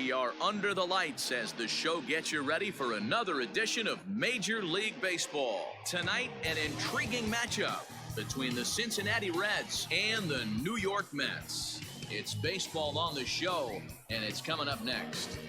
We are under the lights as the show gets you ready for another edition of Major League Baseball. Tonight, an intriguing matchup between the Cincinnati Reds and the New York Mets. It's baseball on the show, and it's coming up next.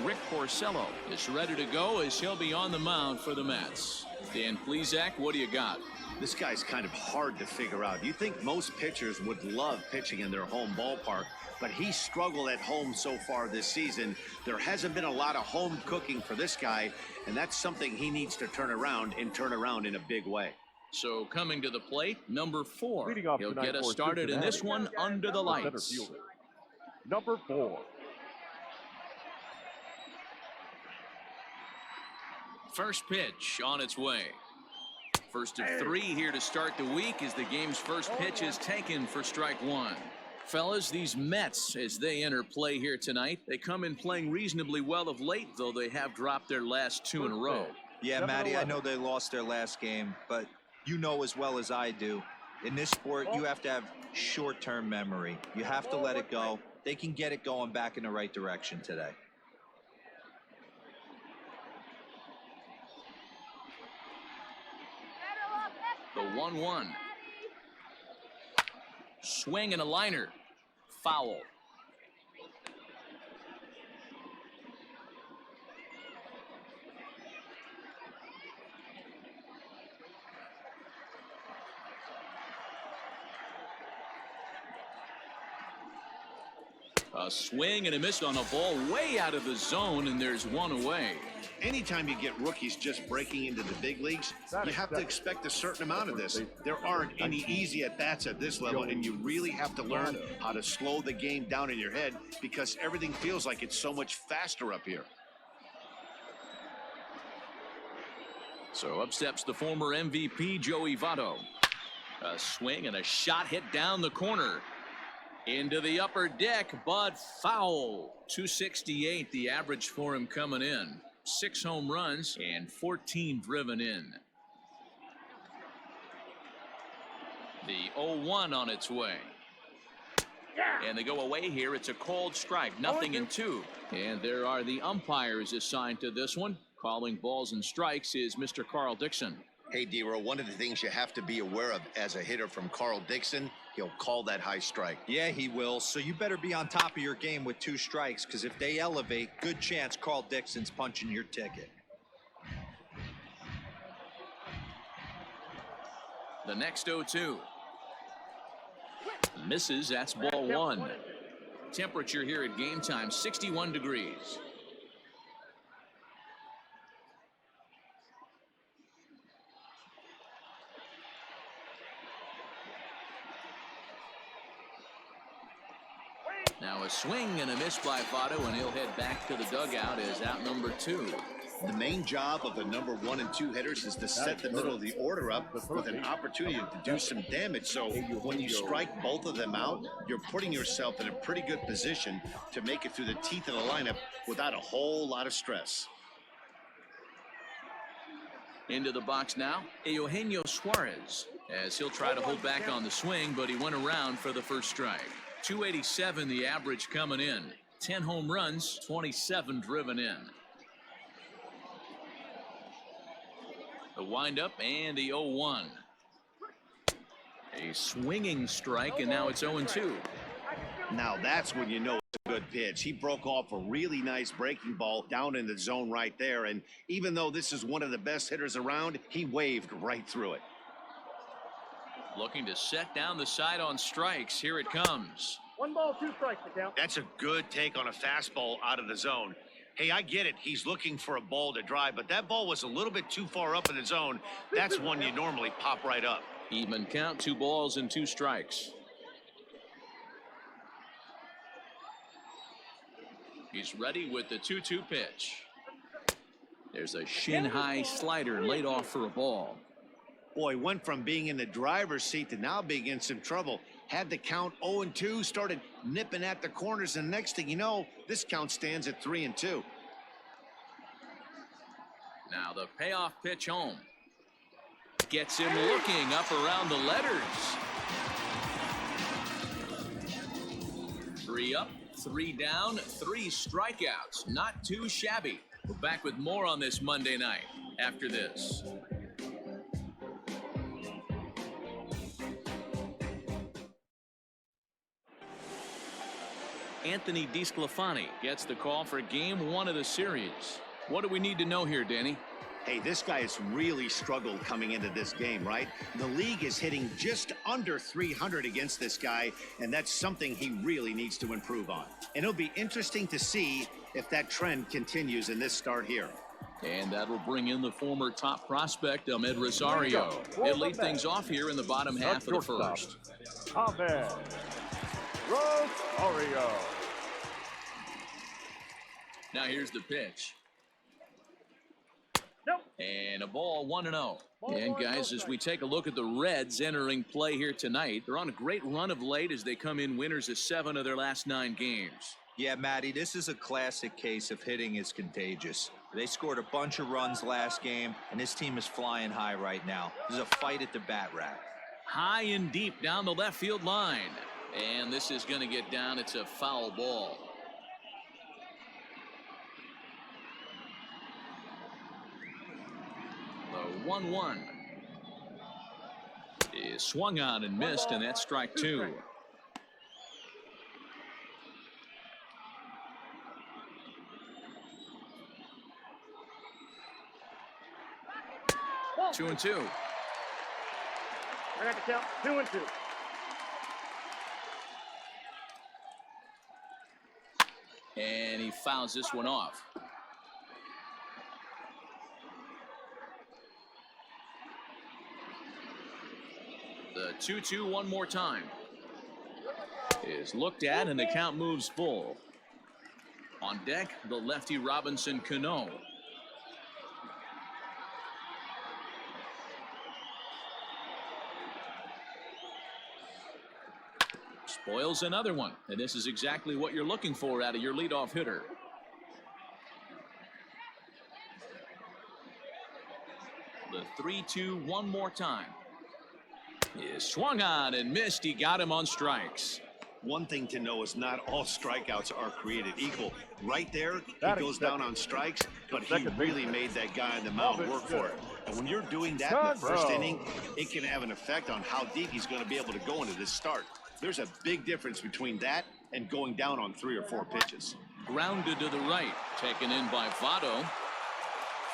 Rick Porcello is ready to go as he'll be on the mound for the Mets. Dan Plesac, what do you got? This guy's kind of hard to figure out. You think most pitchers would love pitching in their home ballpark, but he struggled at home so far this season. There hasn't been a lot of home cooking for this guy, and that's something he needs to turn around in a big way. So coming to the plate, number 4. He'll get us started in this one under the lights. Number 4. First pitch on its way. First of 3 here to start the week as the game's first pitch is taken for strike 1. Fellas, these Mets, as they enter play here tonight, they come in playing reasonably well of late, though they have dropped their last 2 in a row. Yeah, Matty, I know they lost their last game, but you know as well as I do, in this sport, you have to have short-term memory. You have to let it go. They can get it going back in the right direction today. The 1-1. Swing and a liner. Foul. A swing and a miss on a ball way out of the zone, and there's one away. Anytime you get rookies just breaking into the big leagues, you have to expect a certain amount of this. There aren't any easy at-bats at this level, and you really have to learn how to slow the game down in your head because everything feels like it's so much faster up here. So up steps the former MVP, Joey Votto. A swing and a shot hit down the corner. Into the upper deck, but foul. 268, the average for him coming in. 6 home runs and 14 driven in. The 0-1 on its way. And they go away here. It's a called strike, 0-2. And there are the umpires assigned to this one. Calling balls and strikes is Mr. Carl Dixon. Hey, D-Row, one of the things you have to be aware of as a hitter from Carl Dixon, he'll call that high strike. Yeah, he will. So you better be on top of your game with 2 strikes, because if they elevate, good chance Carl Dixon's punching your ticket. The next 0-2. Misses, that's ball 1. Temperature here at game time, 61 degrees. Now a swing and a miss by Votto, and he'll head back to the dugout as out number 2. The main job of the number 1 and 2 hitters is to set the middle of the order up with an opportunity to do some damage. So when you strike both of them out, you're putting yourself in a pretty good position to make it through the teeth of the lineup without a whole lot of stress. Into the box now, Eugenio Suarez, as he'll try to hold back on the swing, but he went around for the first strike. 287 the average coming in. 10 home runs, 27 driven in. The windup and the 0-1. A swinging strike, and now it's 0-2. Now that's when you know it's a good pitch. He broke off a really nice breaking ball down in the zone right there, and even though this is one of the best hitters around, he waved right through it. Looking to set down the side on strikes. Here it comes. 1 ball, 2 strikes to count. That's a good take on a fastball out of the zone. Hey, I get it. He's looking for a ball to drive, but that ball was a little bit too far up in the zone. That's one you normally pop right up. Even count, 2 balls and 2 strikes. He's ready with the 2-2 pitch. There's a shin-high slider laid off for a ball. Boy, went from being in the driver's seat to now being in some trouble. Had the count 0-2, started nipping at the corners, and next thing you know, this count stands at 3-2. Now the payoff pitch home. gets him looking up around the letters. 3 up, 3 down, 3 strikeouts. Not too shabby. We're back with more on this Monday night after this. Anthony DeSclafani gets the call for game 1 of the series. What do we need to know here, Danny? Hey, this guy has really struggled coming into this game, right? The league is hitting just under 300 against this guy, and that's something he really needs to improve on. And it'll be interesting to see if that trend continues in this start here. And that'll bring in the former top prospect, Ahmed Rosario. He'll lead things off here in the bottom half of the first. Ahmed Rosario. Now here's the pitch. Nope. And a ball 1-0. And guys, as we take a look at the Reds entering play here tonight, they're on a great run of late as they come in winners of 7 of their last 9 games. Yeah, Matty, this is a classic case of hitting is contagious. They scored a bunch of runs last game, and this team is flying high right now. There's a fight at the bat rack. High and deep down the left field line. And this is going to get down. It's a foul ball. The 1-1 is swung on and missed, and that's strike 2. Two and 2. I got to count 2 and 2. And he fouls this one off. The 2-2 one more time is looked at, and the count moves full. On deck, the lefty Robinson Cano. Spoils another one, and this is exactly what you're looking for out of your leadoff hitter. The 3-2 one more time is swung on and missed. He got him on strikes. One thing to know is not all strikeouts are created equal. Right there, he goes down on strikes, but he really made that guy on the mound work for it. And when you're doing that in the first inning, it can have an effect on how deep he's going to be able to go into this start. There's a big difference between that and going down on 3 or 4 pitches. Grounded to the right, taken in by Votto.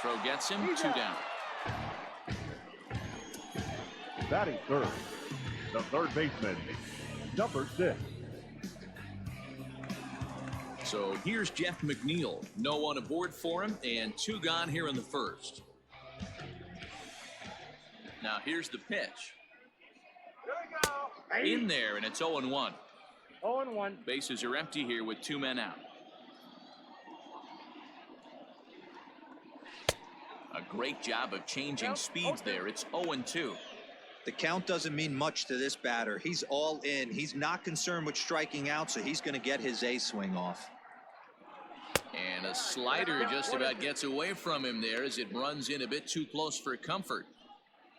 Throw gets him, 2 down. Batting third, the third baseman, number 6. So here's Jeff McNeil. No one aboard for him, and 2 gone here in the first. Now here's the pitch. In there, and it's 0-1. 0-1. Bases are empty here with 2 men out. A great job of changing speeds there. It's 0-2. The count doesn't mean much to this batter. He's all in. He's not concerned with striking out, so he's going to get his A swing off. And a slider just about gets away from him there as it runs in a bit too close for comfort.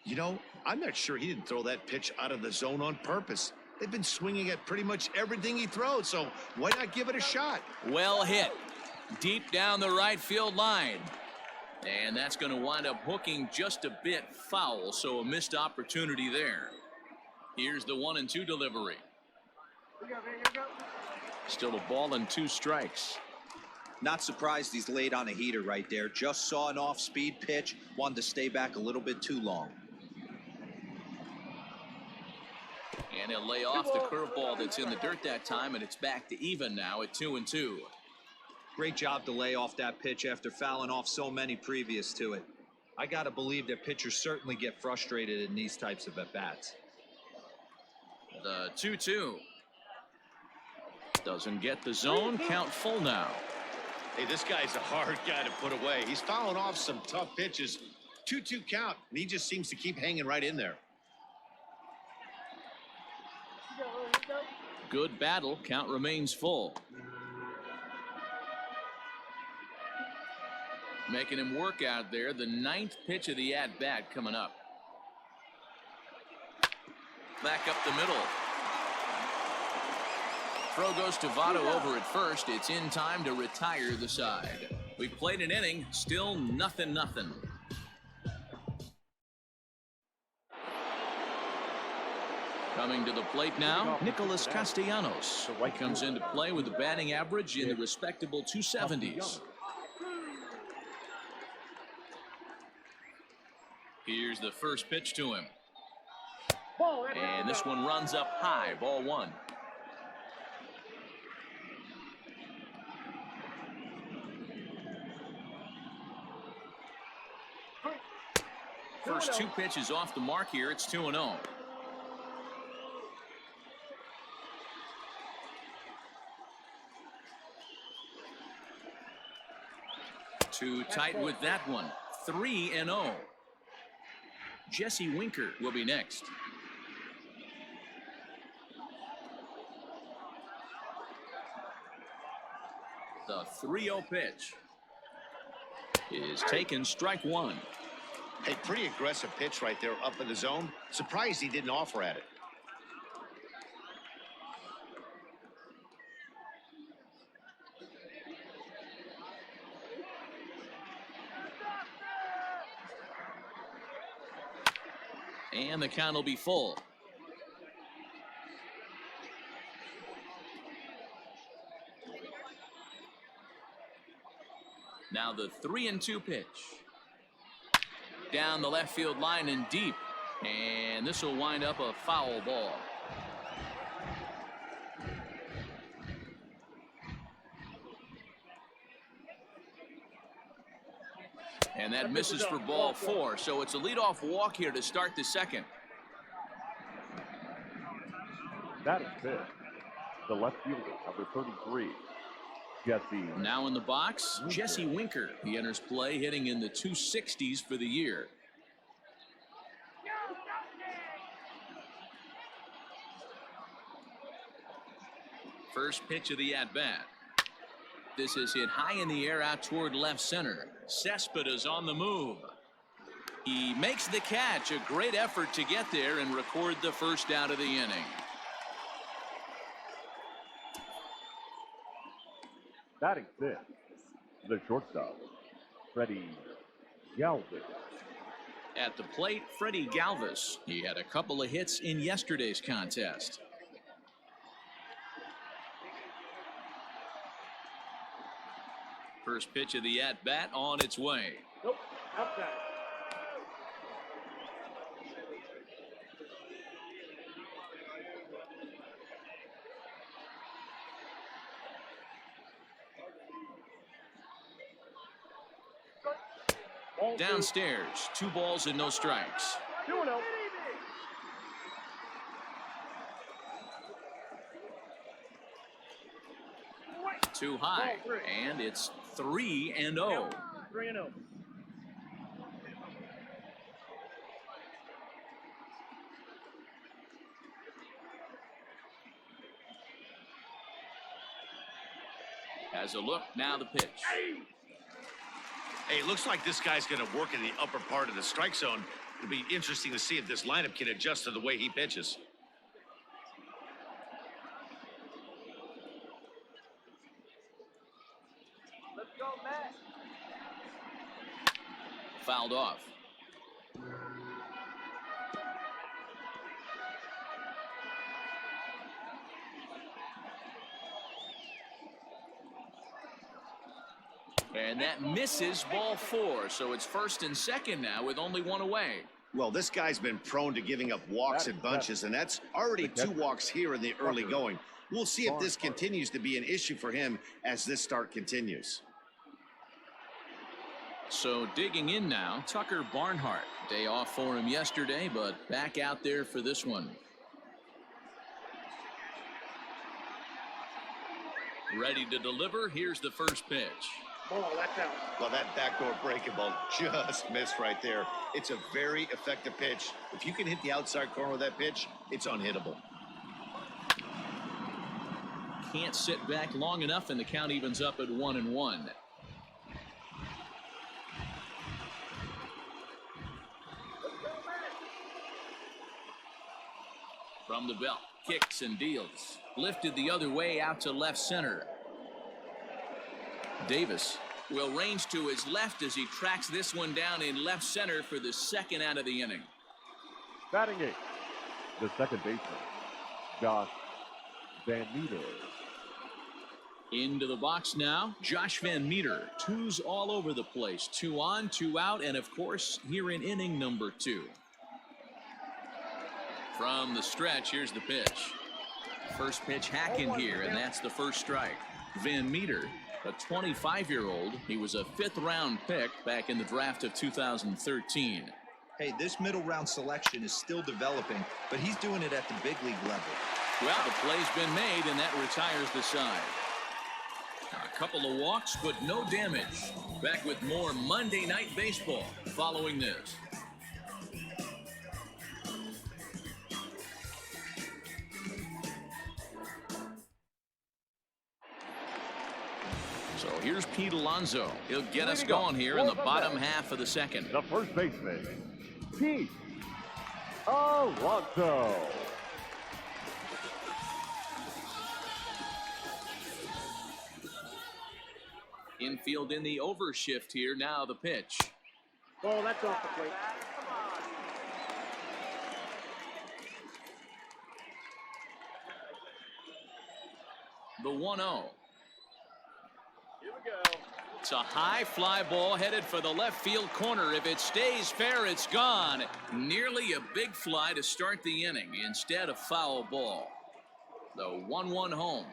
You know, I'm not sure he didn't throw that pitch out of the zone on purpose. They've been swinging at pretty much everything he throws, so why not give it a shot? Well hit. Deep down the right field line. And that's going to wind up hooking just a bit foul, so a missed opportunity there. Here's the 1-2 delivery. Still a ball and 2 strikes. Not surprised he's laid on a heater right there. Just saw an off-speed pitch. Wanted to stay back a little bit too long. And he'll lay off the curveball that's in the dirt that time, and it's back to even now at 2-2. Great job to lay off that pitch after fouling off so many previous to it. I got to believe that pitchers certainly get frustrated in these types of at-bats. The 2-2. Doesn't get the zone. Count full now. Hey, this guy's a hard guy to put away. He's fouling off some tough pitches. 2-2 count, and he just seems to keep hanging right in there. Good battle. Count remains full. Making him work out there. The 9th pitch of the at-bat coming up. back up the middle. Throw goes to Votto over at first. It's in time to retire the side. We've played an inning, still 0-0. Coming to the plate now, Nicholas Castellanos. He comes into play with a batting average in the respectable 270s. Here's the first pitch to him. And this one runs up high, ball one. First two pitches off the mark here. It's 2-0. Too tight with that one. 3-0. Jesse Winker will be next. The 3-0 pitch is taken, strike one. A pretty aggressive pitch right there up in the zone. Surprised he didn't offer at it. And the count will be full. Now the 3-2 pitch. Down the left field line and deep. And this will wind up a foul ball. And that misses for ball four. So it's a leadoff walk here to start the second. That is fifth. The left fielder, number 33, Jesse. Now in the box, Jesse Winker. He enters play hitting in the 260s for the year. First pitch of the at-bat. This is hit high in the air out toward left center. Cespedes on the move. He makes the catch. A great effort to get there and record the first out of the inning. Batting fifth, the shortstop, Freddie Galvis. At the plate, Freddie Galvis. He had a couple of hits in yesterday's contest. First pitch of the at-bat on its way. Nope, outside. Downstairs, 2 balls and no strikes. 2-0. Too high, and it's 3-0. 3-0. Has a look, now the pitch. Hey, looks like this guy's going to work in the upper part of the strike zone. It'll be interesting to see if this lineup can adjust to the way he pitches. Let's go, Matt. Fouled off. And that misses, ball 4. So it's first and second now with only 1 away. Well, this guy's been prone to giving up walks in bunches, and that's already 2 walks here in the early going. We'll see if this continues to be an issue for him as this start continues. So digging in now, Tucker Barnhart. Day off for him yesterday, but back out there for this one. Ready to deliver. Here's the first pitch. Oh, that's out. Well, that backdoor breaking ball just missed right there. It's a very effective pitch. If you can hit the outside corner of that pitch, it's unhittable. Can't sit back long enough, and the count evens up at 1-1. From the belt, kicks and deals. Lifted the other way out to left center. Davis will range to his left as he tracks this one down in left center for the second out of the inning. Batting eighth, the second baseman, Josh Van Meter. Into the box now, Josh Van Meter. Twos all over the place. 2 on, 2 out, and of course, here in inning number 2. From the stretch, here's the pitch. First pitch hacking here, and that's the first strike. Van Meter, a 25-year-old. He was a 5th-round pick back in the draft of 2013. Hey, this middle round selection is still developing, but he's doing it at the big league level. Well, the play's been made, and that retires the side. A couple of walks, but no damage. Back with more Monday Night Baseball following this. So here's Pete Alonso. He'll get us going here in the bottom half of the second. The first baseman, Pete Alonso. Infield in the overshift here. Now the pitch. Oh, that's off the plate. The 1-0. Here we go. It's a high fly ball headed for the left field corner. If it stays fair, it's gone. Nearly a big fly to start the inning. Instead, a foul ball. The 1-1 home.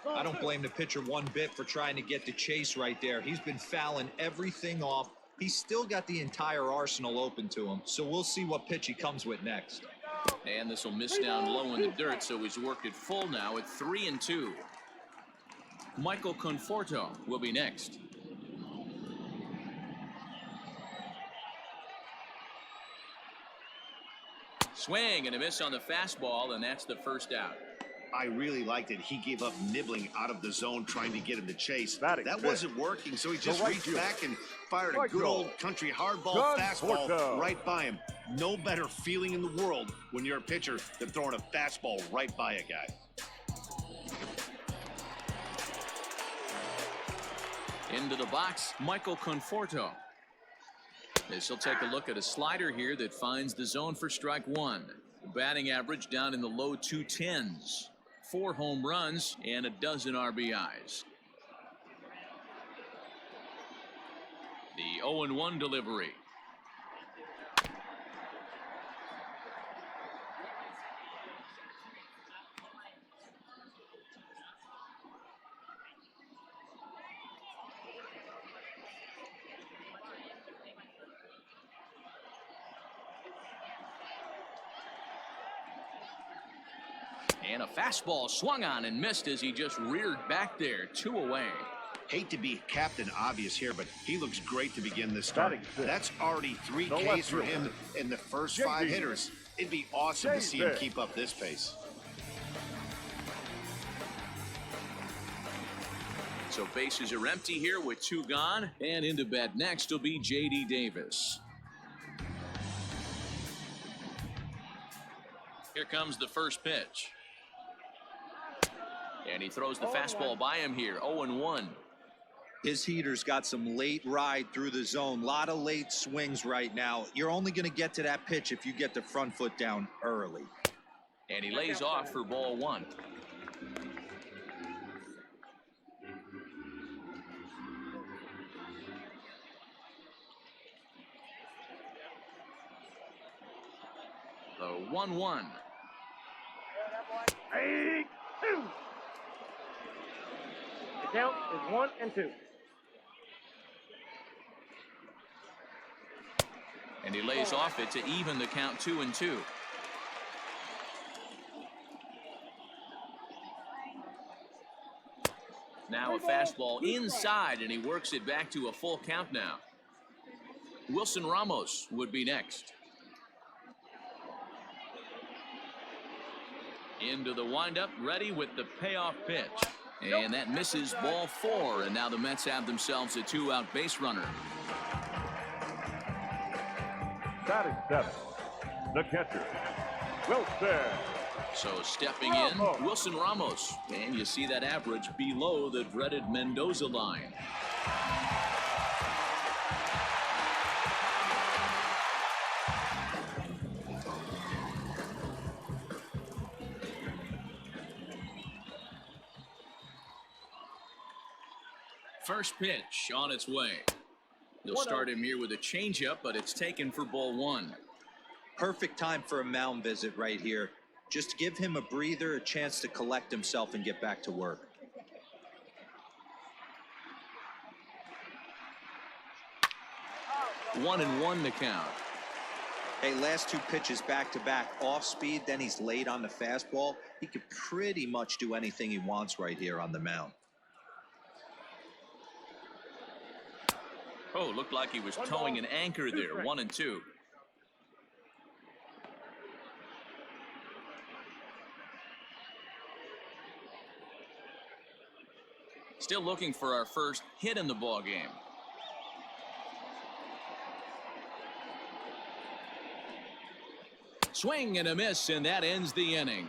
I don't blame the pitcher one bit for trying to get the chase right there. He's been fouling everything off. He's still got the entire arsenal open to him, so we'll see what pitch he comes with next. And this will miss down low in the dirt, so he's worked it full now at 3-2. Michael Conforto will be next. Swing and a miss on the fastball, and that's the first out. I really liked it. He gave up nibbling out of the zone trying to get him to chase. Batting That fifth. wasn't working, so he just right reached fielder. back and fired a Right good fielder. old country hardball John fastball Porto. right by him. No better feeling in the world when you're a pitcher than throwing a fastball right by a guy. Into the box, Michael Conforto. This will take a look at a slider here that finds the zone for strike 1. Batting average down in the low 210s. 4 home runs and a dozen RBIs. The 0-1 delivery. And a fastball swung on and missed as he just reared back there. 2 away. Hate to be Captain Obvious here, but he looks great to begin this start. Batting fifth. That's already 3 The Ks left for him fielder. in the first JD. 5 hitters. It'd be awesome to see him JD. keep up this pace. So bases are empty here with 2 gone. And into bat next will be J.D. Davis. Here comes the first pitch. And he throws the fastball by him here. 0-1. His heater's got some late ride through the zone. A lot of late swings right now. You're only going to get to that pitch if you get the front foot down early. And he lays off for ball 1. The 1-1. Hey, 2. The count is 1 and 2. And he lays off it to even the count 2-2. Now a fastball inside, and he works it back to a full count now. Wilson Ramos would be next. Into the windup, ready with the payoff pitch. And that misses, ball 4, and now the Mets have themselves a 2-out base runner. Batting 7, the catcher, Wilson. So stepping in, Wilson Ramos. And you see that average below the dreaded Mendoza line. First pitch on its way. They'll start him here with a changeup, but it's taken for ball 1. Perfect time for a mound visit right here. Just give him a breather, a chance to collect himself and get back to work. One and one the count. Hey, last 2 pitches back-to-back off speed, then he's late on the fastball. He could pretty much do anything he wants right here on the mound. Oh, looked like he was towing an anchor there. 1 and 2. Still looking for our first hit in the ball game. Swing and a miss, and that ends the inning.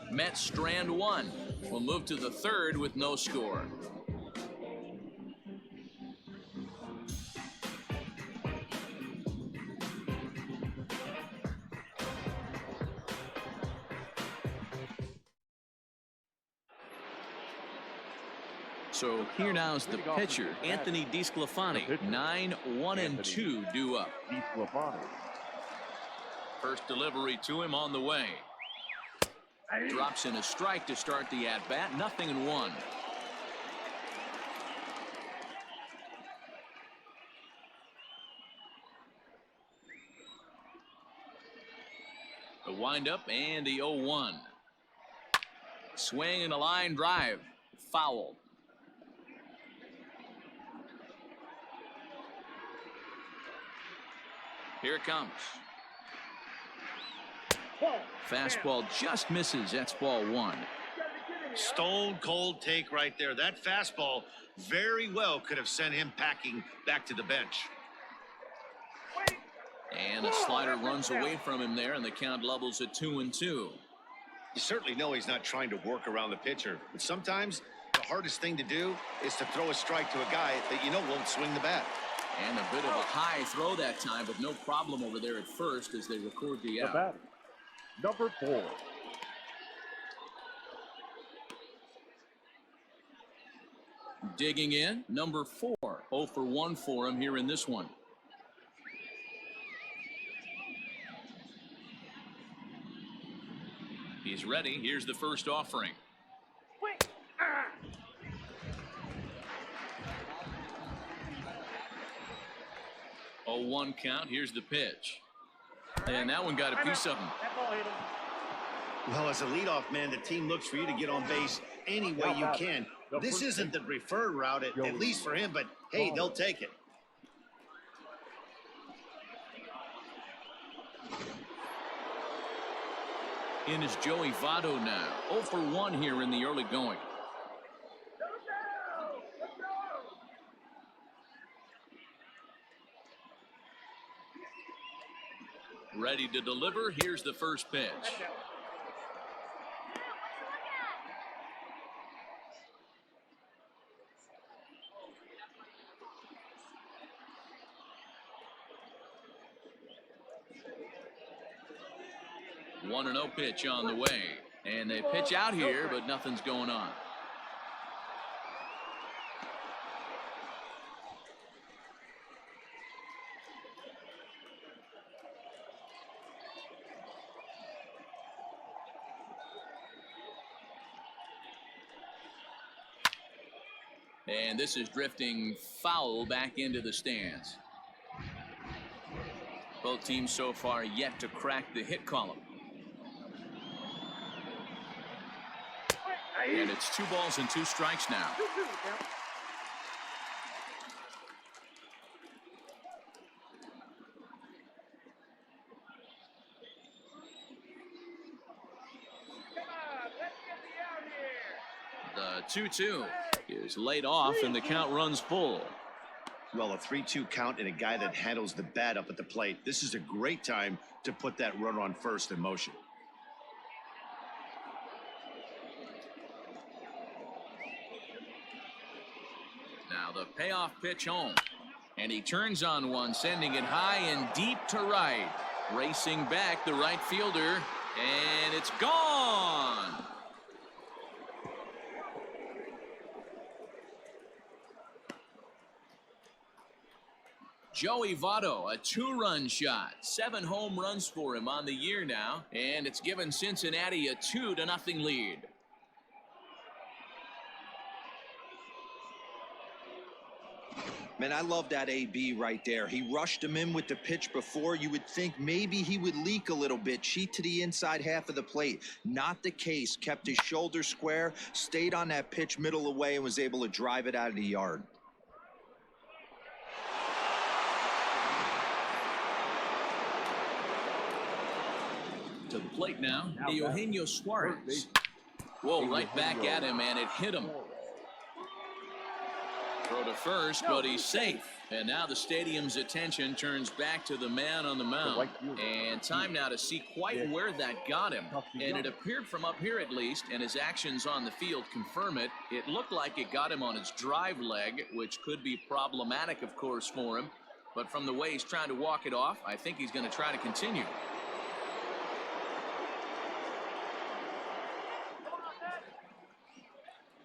Mets strand 1. We'll move to the 3rd with no score. So here now is the pitcher, Anthony DeSclafani. 9-1-2 due up. First delivery to him on the way. Drops in a strike to start the at-bat. 0-1. The windup and the 0-1. Swing and a line drive. Foul. Here it comes. Fastball just misses. That's ball 1. Stone cold take right there. That fastball very well could have sent him packing back to the bench. And a slider runs away from him there, and the count levels at 2-2. You certainly know he's not trying to work around the pitcher, but sometimes the hardest thing to do is to throw a strike to a guy that you know won't swing the bat. And a bit of a high throw that time, but no problem over there at first as they record the out. Batter, number 4. Digging in, number 4. 0 for 1 for him here in this one. He's ready. Here's the first offering. 0-1 count. Here's the pitch. And that one got a piece of him. Well, as a leadoff man, the team looks for you to get on base any way you can. This isn't the preferred route, at least for him, but hey, they'll take it. In is Joey Votto now. 0 for 1 here in the early going. Ready to deliver. Here's the first pitch. One and 0 pitch on the way. And they pitch out here, but nothing's going on. And this is drifting foul back into the stands. Both teams so far yet to crack the hit column. And it's 2 balls and 2 strikes now. 2-2 count. The 2-2 is laid off, and the count runs full. Well, a 3-2 count and a guy that handles the bat up at the plate. This is a great time to put that runner on first in motion. Now the payoff pitch home. And he turns on one, sending it high and deep to right. Racing back the right fielder, and it's gone. Joey Votto, a 2-run shot. 7 home runs for him on the year now, and it's given Cincinnati a 2-0 lead. Man, I love that AB right there. He rushed him in with the pitch before. You would think maybe he would leak a little bit, cheat to the inside half of the plate. Not the case. Kept his shoulder square, stayed on that pitch middle away, and was able to drive it out of the yard. To the plate now, Eugenio Suarez. Whoa, right back at him, and it hit him. Throw to first, but he's safe. And now the stadium's attention turns back to the man on the mound. And time now to see quite where that got him. And it appeared from up here at least, and his actions on the field confirm it. It looked like it got him on his drive leg, which could be problematic, of course, for him. But from the way he's trying to walk it off, I think he's going to try to continue.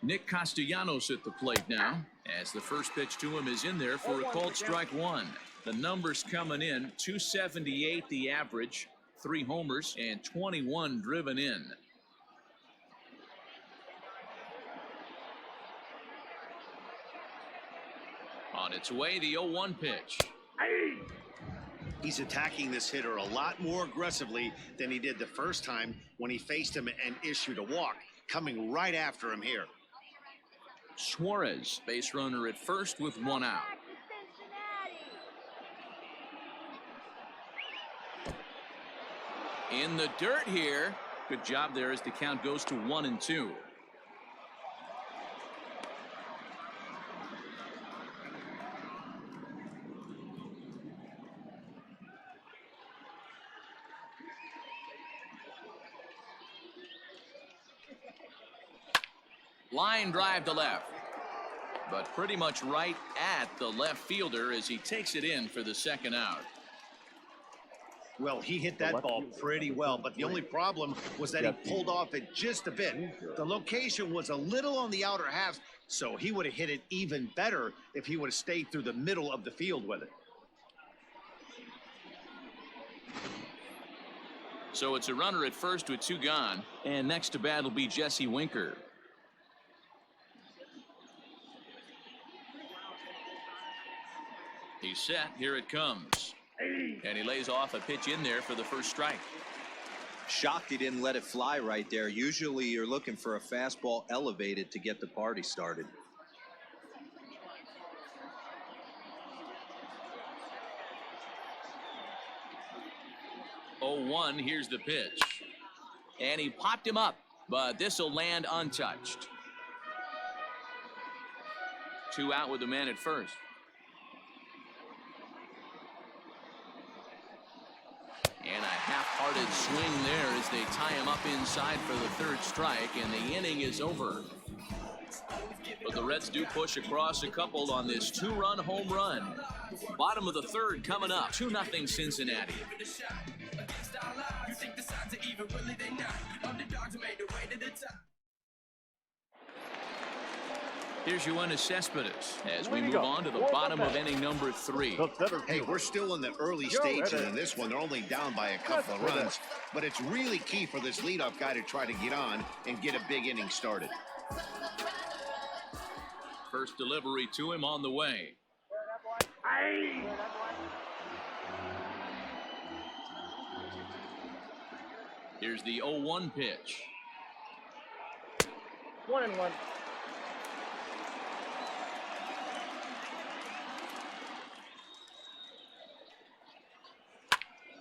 Nick Castellanos at the plate now, as the first pitch to him is in there for a called strike 1. The numbers coming in, 278 the average, 3 homers and 21 driven in. On its way, the 0-1 pitch. He's attacking this hitter a lot more aggressively than he did the first time when he faced him and issued a walk. Coming right after him here. Suarez, base runner at first with 1 out. In the dirt here. Good job there as the count goes to 1-2. Line drive to left, but pretty much right at the left fielder as he takes it in for the 2nd out. Well, he hit that ball pretty well, but the only problem was that he pulled off it just a bit. The location was a little on the outer half, so he would have hit it even better if he would have stayed through the middle of the field with it. So it's a runner at first with 2 gone, and next to bat will be Jesse Winker. He's set. Here it comes. And he lays off a pitch in there for the first strike. Shocked he didn't let it fly right there. Usually you're looking for a fastball elevated to get the party started. Oh, 1, here's the pitch. And he popped him up, but this will land untouched. 2 out with the man at first. And a half-hearted swing there as they tie him up inside for the 3rd strike, and the inning is over. But the Reds do push across a couple on this 2-run home run. Bottom of the 3rd coming up, 2-0 Cincinnati. Here's Yoenis Cespedes as we move on to the bottom of inning number 3. Hey, we're still in the early stages in this one. They're only down by a couple of runs, but it's really key for this leadoff guy to try to get on and get a big inning started. First delivery to him on the way. Here's the 0-1 pitch. 1-1.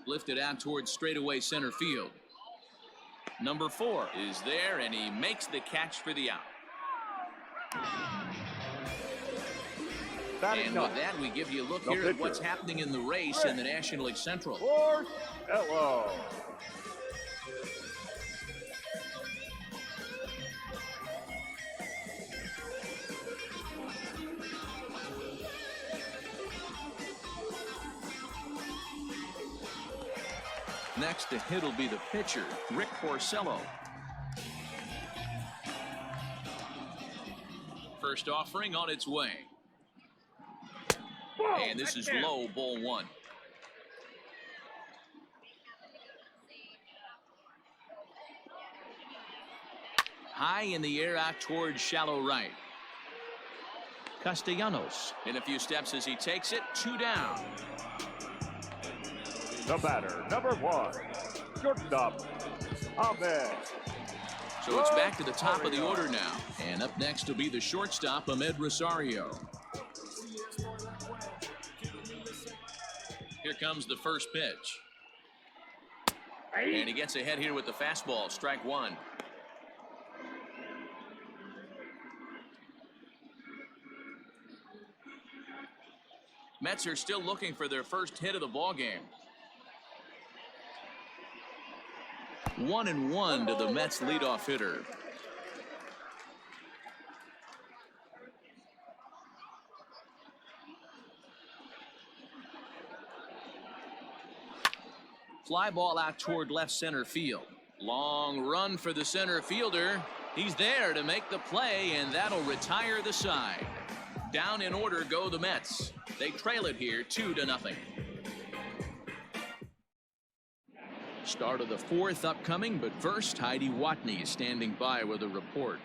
Lifted out towards straightaway center field. Number 4 is there, and he makes the catch for the out. And with that, we give you a look here at what's happening in the race in the National League Central. Hello. Next to hit will be the pitcher, Rick Porcello. First offering on its way. And this is low, ball 1. High in the air out towards shallow right. Castellanos in a few steps as he takes it, 2 down. The batter, number 1, shortstop, Ahmed. So it's back to the top of the order now. And up next will be the shortstop, Ahmed Rosario. Here comes the first pitch. And he gets ahead here with the fastball, strike 1. Mets are still looking for their first hit of the ball game. 1-1 to the Mets leadoff hitter. Fly ball out toward left center field. Long run for the center fielder. He's there to make the play, and that'll retire the side. Down in order go the Mets. They trail it here 2-0. Start of the 4th upcoming, but first, Heidi Watney is standing by with a report.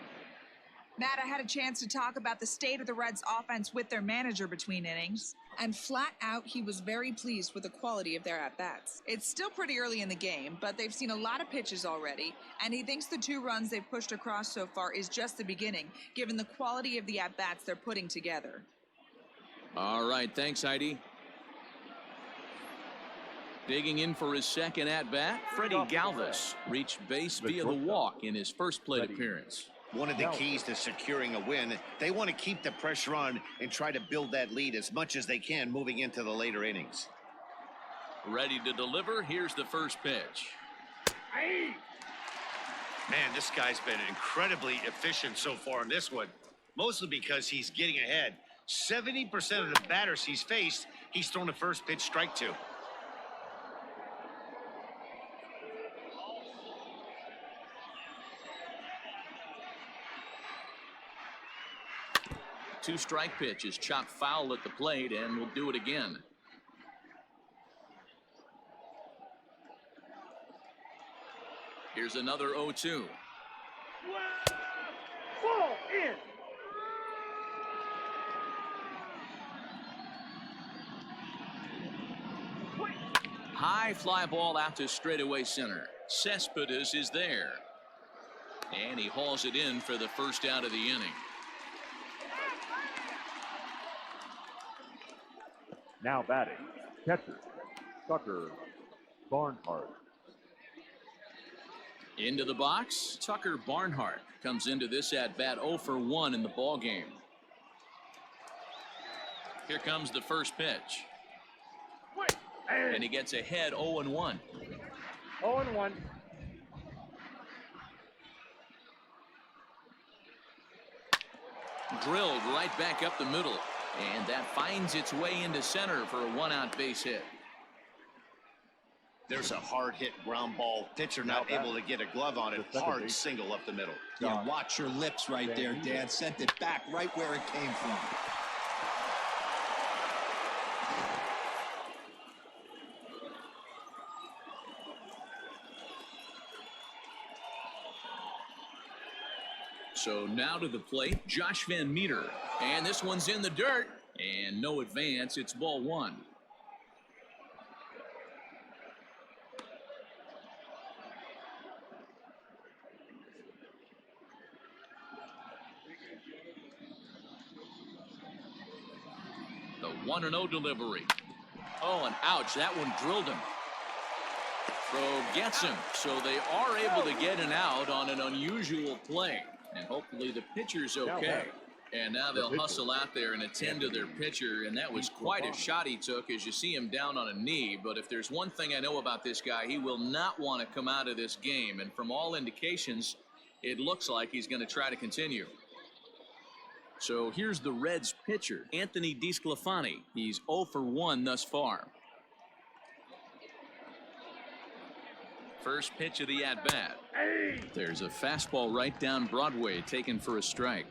Matt, I had a chance to talk about the state of the Reds offense with their manager between innings, and flat out, he was very pleased with the quality of their at-bats. It's still pretty early in the game, but they've seen a lot of pitches already, and he thinks the 2 runs they've pushed across so far is just the beginning, given the quality of the at-bats they're putting together. All right, thanks, Heidi. Digging in for his second at-bat, Freddie Galvis reached base via the walk in his first plate appearance. One of the keys to securing a win, they want to keep the pressure on and try to build that lead as much as they can moving into the later innings. Ready to deliver, here's the first pitch. Man, this guy's been incredibly efficient so far in this one, mostly because he's getting ahead. 70% of the batters he's faced, he's thrown the first pitch strike to. 2-strike pitch is chopped foul at the plate, and will do it again. Here's another 0-2. Ball in. High fly ball out to straightaway center. Cespedes is there. And he hauls it in for the first out of the inning. Now batting, catcher, Tucker Barnhart. Into the box, Tucker Barnhart comes into this at-bat 0 for 1 in the ball game. Here comes the first pitch. And he gets ahead 0-1. 0-1. Drilled right back up the middle. And that finds its way into center for a 1-out base hit. There's a hard hit ground ball. Pitcher not able to get a glove on it. Hard single up the middle. Yeah, watch your lips right there, Dan. Sent it back right where it came from. So now to the plate, Josh Van Meter. And this one's in the dirt. And no advance. It's ball 1. 1-0 delivery. Oh, and ouch, that one drilled him. Throw gets him, so they are able to get an out on an unusual play. And hopefully the pitcher's okay. And now they'll hustle out there and attend to their pitcher, and that was quite a shot he took as you see him down on a knee. But if there's one thing I know about this guy, he will not want to come out of this game. And from all indications, it looks like he's going to try to continue. So here's the Reds pitcher, Anthony DeSclafani. He's 0 for 1 thus far. First pitch of the at-bat. There's a fastball right down Broadway taken for a strike.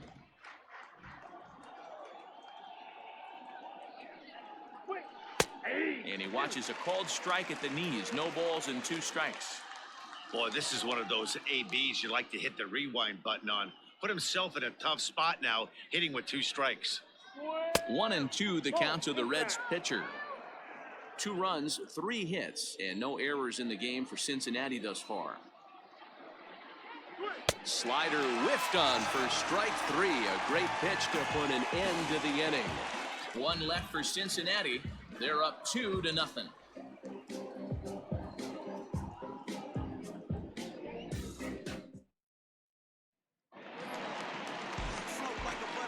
And he watches a called strike at the knees. No balls and 2 strikes. Boy, this is one of those ABs you like to hit the rewind button on. Put himself in a tough spot now, hitting with 2 strikes. 1-2 the count to the Reds pitcher. 2 runs, 3 hits, and no errors in the game for Cincinnati thus far. Slider whiffed on for strike 3. A great pitch to put an end to the inning. 1 left for Cincinnati. They're up 2-0.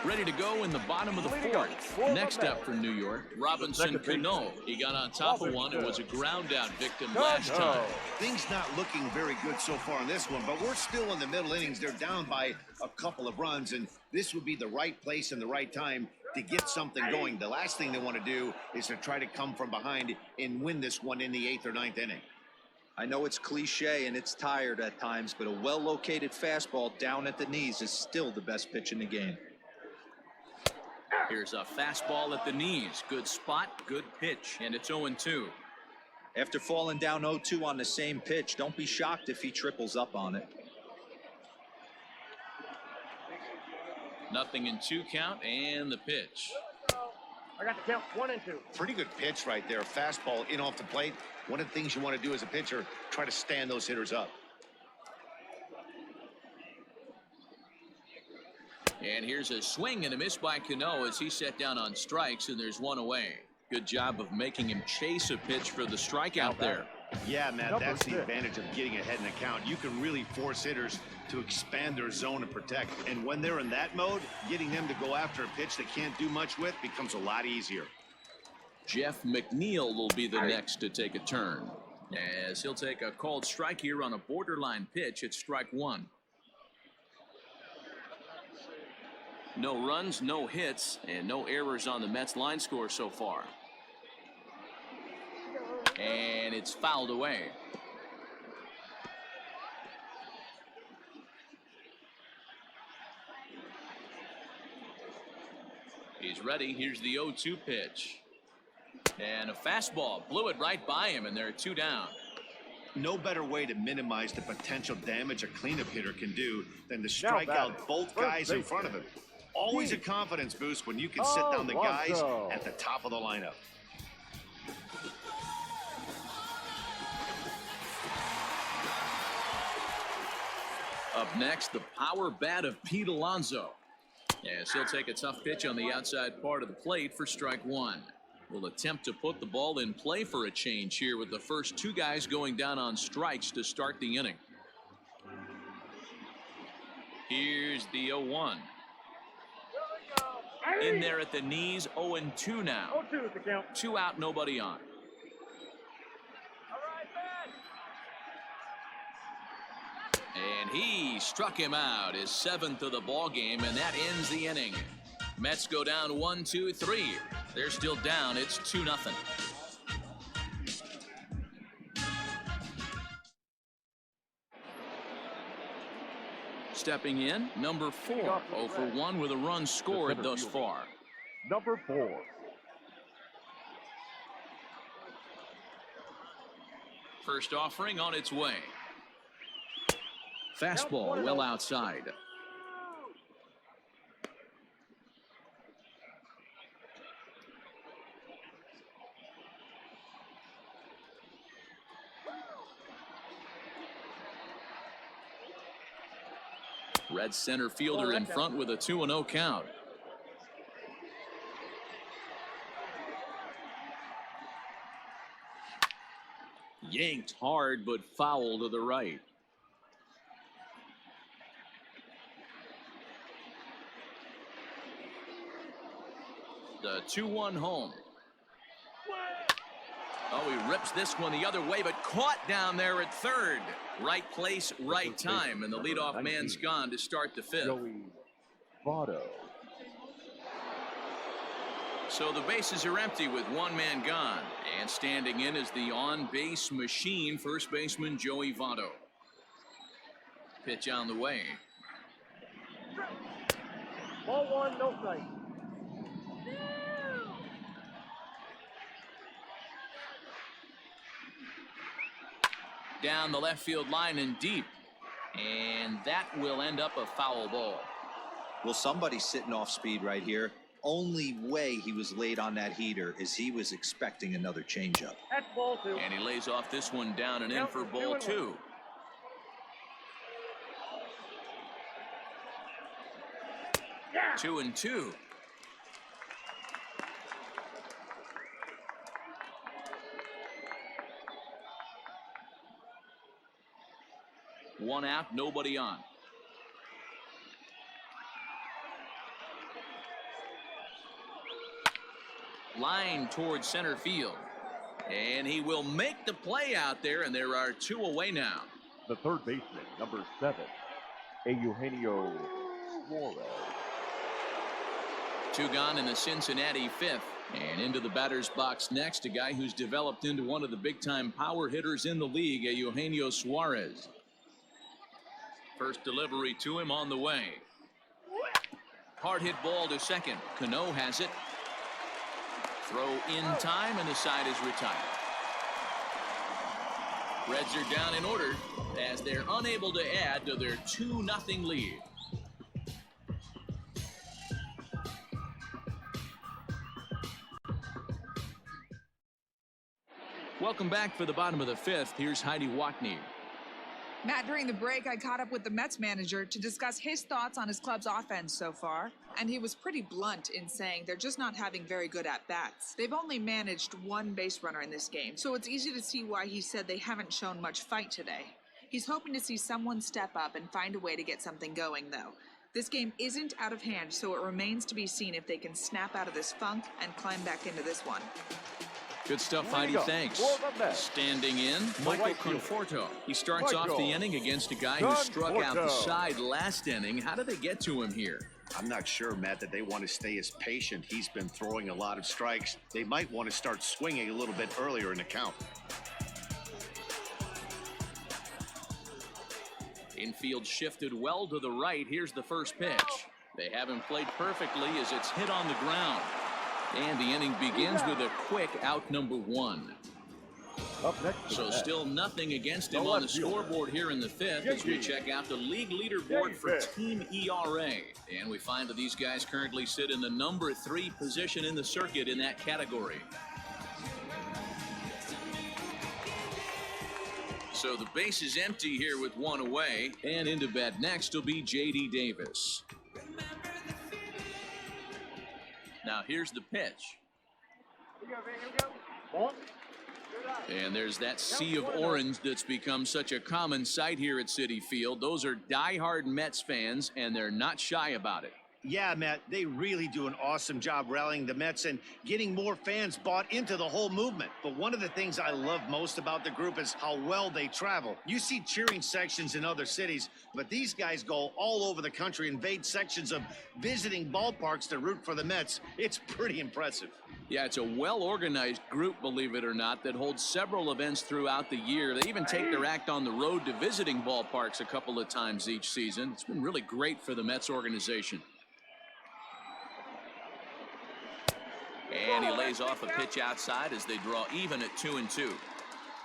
Ready to go in the bottom of the 4th. Next up for New York, Robinson Cano. He got on top of one and was a ground out victim last time. Things not looking very good so far in this one, but we're still in the middle innings. They're down by a couple of runs, and this would be the right place and the right time to get something going. The last thing they want to do is to try to come from behind and win this one in the 8th or 9th inning. I know it's cliche and it's tired at times, but a well-located fastball down at the knees is still the best pitch in the game. Here's a fastball at the knees. Good spot, good pitch, and it's 0-2. After falling down 0-2 on the same pitch, don't be shocked if he triples up on it. 0-2 count, and the pitch. I got the count 1 and 2. Pretty good pitch right there. Fastball in off the plate. One of the things you want to do as a pitcher, try to stand those hitters up. And here's a swing and a miss by Cano as he set down on strikes, and there's 1 away. Good job of making him chase a pitch for the strikeout there. Yeah, Matt, that's the advantage of getting ahead in the count. You can really force hitters to expand their zone and protect. And when they're in that mode, getting them to go after a pitch they can't do much with becomes a lot easier. Jeff McNeil will be the next to take a turn, as he'll take a called strike here on a borderline pitch at strike 1. No runs, no hits, and no errors on the Mets line score so far. And it's fouled away. He's ready. Here's the 0-2 pitch. And a fastball. Blew it right by him, and they're 2 down. No better way to minimize the potential damage a cleanup hitter can do than to strike out both guys in front of him. Always a confidence boost when you can sit down the guys at the top of the lineup. Up next, the power bat of Pete Alonso. As he'll take a tough pitch on the outside part of the plate for strike 1. Will attempt to put the ball in play for a change here with the first 2 guys going down on strikes to start the inning. Here's the 0-1. In there at the knees, 0-2 now. 0-2 is the count. 2 out, nobody on. And he struck him out, his 7th of the ball game, and that ends the inning. Mets go down 1-2-3. They're still down. It's 2-0. Stepping in, number 4, 0 for 1 with a run scored thus far. Number 4. First offering on its way. Fastball well outside. Red center fielder in front with a 2-0 count. Yanked hard, but foul to the right. The 2-1 home. Oh, he rips this one the other way, but caught down there at third. Right place, right time, and the leadoff man's gone to start the fifth. Joey Votto. So the bases are empty with one man gone. And standing in is the on-base machine, first baseman Joey Votto. Pitch on the way. Ball one, no strike. Down the left field line and deep. And that will end up a foul ball. Well, somebody's sitting off speed right here. Only way he was late on that heater is he was expecting another changeup. That's ball two. And he lays off this one down and in for ball two. Yeah. 2-2. One out, nobody on. Line towards center field. And he will make the play out there, and there are two away now. The third baseman, number 7, Eugenio Suarez. Two gone in the Cincinnati fifth. And into the batter's box next, a guy who's developed into one of the big-time power hitters in the league, Eugenio Suarez. First delivery to him on the way. Hard hit ball to second. Cano has it. Throw in time, and the side is retired. Reds are down in order as they're unable to add to their 2-0 lead. Welcome back for the bottom of the fifth. Here's Heidi Watney. Matt, during the break, I caught up with the Mets manager to discuss his thoughts on his club's offense so far, and he was pretty blunt in saying they're just not having very good at-bats. They've only managed one base runner in this game, so it's easy to see why he said they haven't shown much fight today. He's hoping to see someone step up and find a way to get something going, though. This game isn't out of hand, so it remains to be seen if they can snap out of this funk and climb back into this one. Good stuff, Heidi. Thanks. Standing in, Michael Conforto. He starts off the inning against a guy who struck out the side last inning. How did they get to him here? I'm not sure, Matt, that they want to stay as patient. He's been throwing a lot of strikes. They might want to start swinging a little bit earlier in the count. Infield shifted well to the right. Here's the first pitch. They haven't played perfectly as it's hit on the ground. And the inning begins with a quick out number 1. Up next, so still nothing against him on the scoreboard here in the fifth as we check out the league leaderboard for team ERA. And we find that these guys currently sit in the number 3 position in the circuit in that category. So the base is empty here with one away. And into bat next will be J.D. Davis. Now here's the pitch. Here we go. Ball. And there's that sea of orange that's become such a common sight here at Citi Field. Those are diehard Mets fans, and they're not shy about it. Yeah, Matt, they really do an awesome job rallying the Mets and getting more fans bought into the whole movement. But one of the things I love most about the group is how well they travel. You see cheering sections in other cities, but these guys go all over the country, invade sections of visiting ballparks to root for the Mets. It's pretty impressive. Yeah, it's a well-organized group, believe it or not, that holds several events throughout the year. They even take their act on the road to visiting ballparks a couple of times each season. It's been really great for the Mets organization. And he lays off a pitch outside as they draw even at 2-2.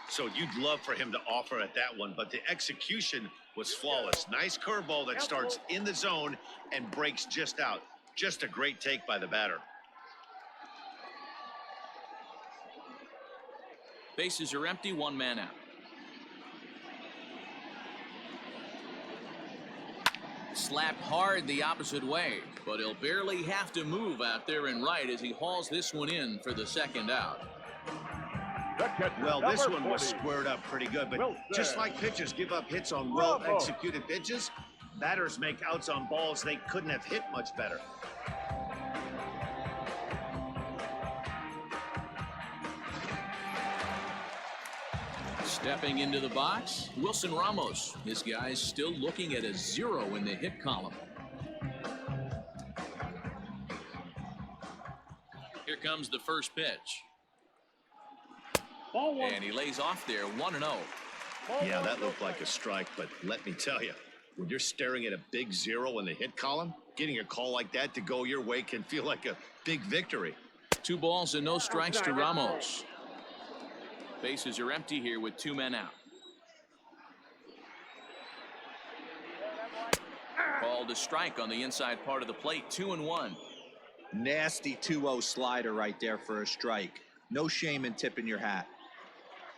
So you'd love for him to offer at that one, but the execution was flawless. Nice curveball that starts in the zone and breaks just out. Just a great take by the batter. Bases are empty, one man out. Slapped hard the opposite way, but he'll barely have to move out there and right as he hauls this one in for the second out. The catcher, Well, this number one was 40. squared up pretty good, but Wilson. just like pitchers give up hits on Bravo. well-executed pitches, batters make outs on balls they couldn't have hit much better. Stepping into the box, Wilson Ramos. This guy's still looking at a 0 in the hit column. Here comes the first pitch. Ball one. And he lays off there, 1-0. Yeah, that looked like a strike, but let me tell you, when you're staring at a big 0 in the hit column, getting a call like that to go your way can feel like a big victory. 2 balls and no strikes to Ramos. Bases are empty here with 2 men out. Called a strike on the inside part of the plate, 2-1. Nasty 2-0 slider right there for a strike. No shame in tipping your hat.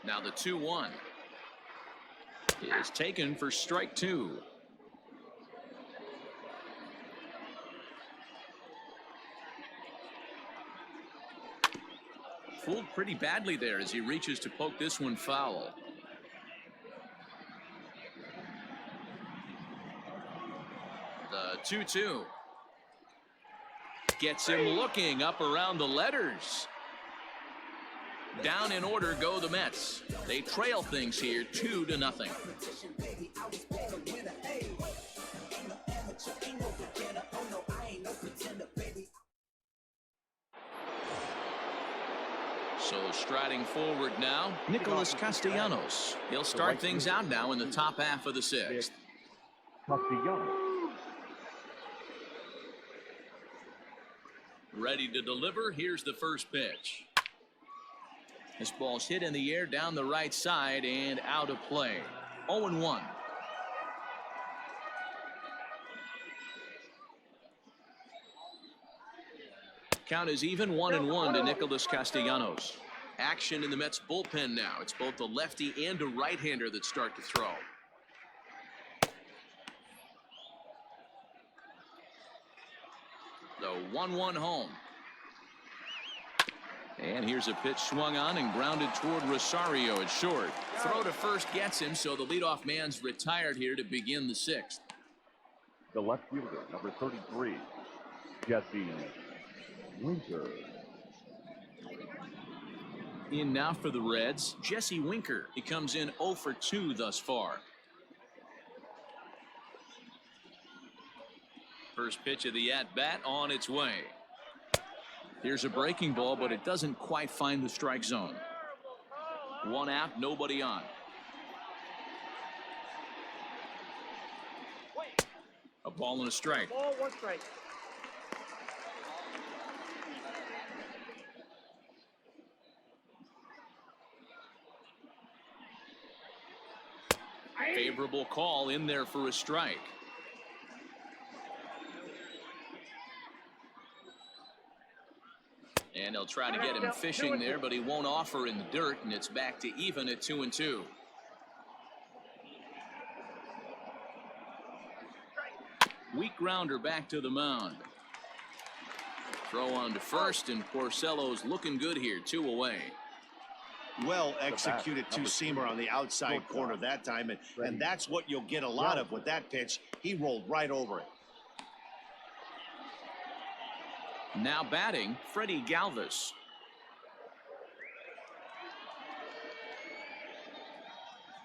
Now the 2-1 is taken for strike 2. Fooled pretty badly there as he reaches to poke this one foul. The 2-2 gets him looking up around the letters. Down in order go the Mets. They trail things here 2-0. So striding forward now, Nicholas Castellanos. He'll start things out now in the top half of the 6th. Castellanos. Ready to deliver. Here's the first pitch. This ball's hit in the air down the right side and out of play. 0-1. Count is even 1-1 to Nicholas Castellanos. Action in the Mets bullpen now. It's both a lefty and a right-hander that start to throw. The 1-1 home. And here's a pitch swung on and grounded toward Rosario at short. Throw to first gets him, so the leadoff man's retired here to begin the 6th. The left fielder, number 33, Jesse Winker. In now for the Reds, Jesse Winker. He comes in 0 for 2 thus far. First pitch of the at-bat on its way. Here's a breaking ball, but it doesn't quite find the strike zone. 1 out, nobody on. A ball and a strike. Ball, 1 strike. Favorable call in there for a strike. And they'll try to get him fishing there, but he won't offer in the dirt, and it's back to even at 2-2. Weak grounder back to the mound. Throw on to first, and Porcello's looking good here, 2 away. Well executed two-seamer on the outside corner that time, and that's what you'll get a lot of with that pitch. He rolled right over it. Now batting, Freddie Galvis.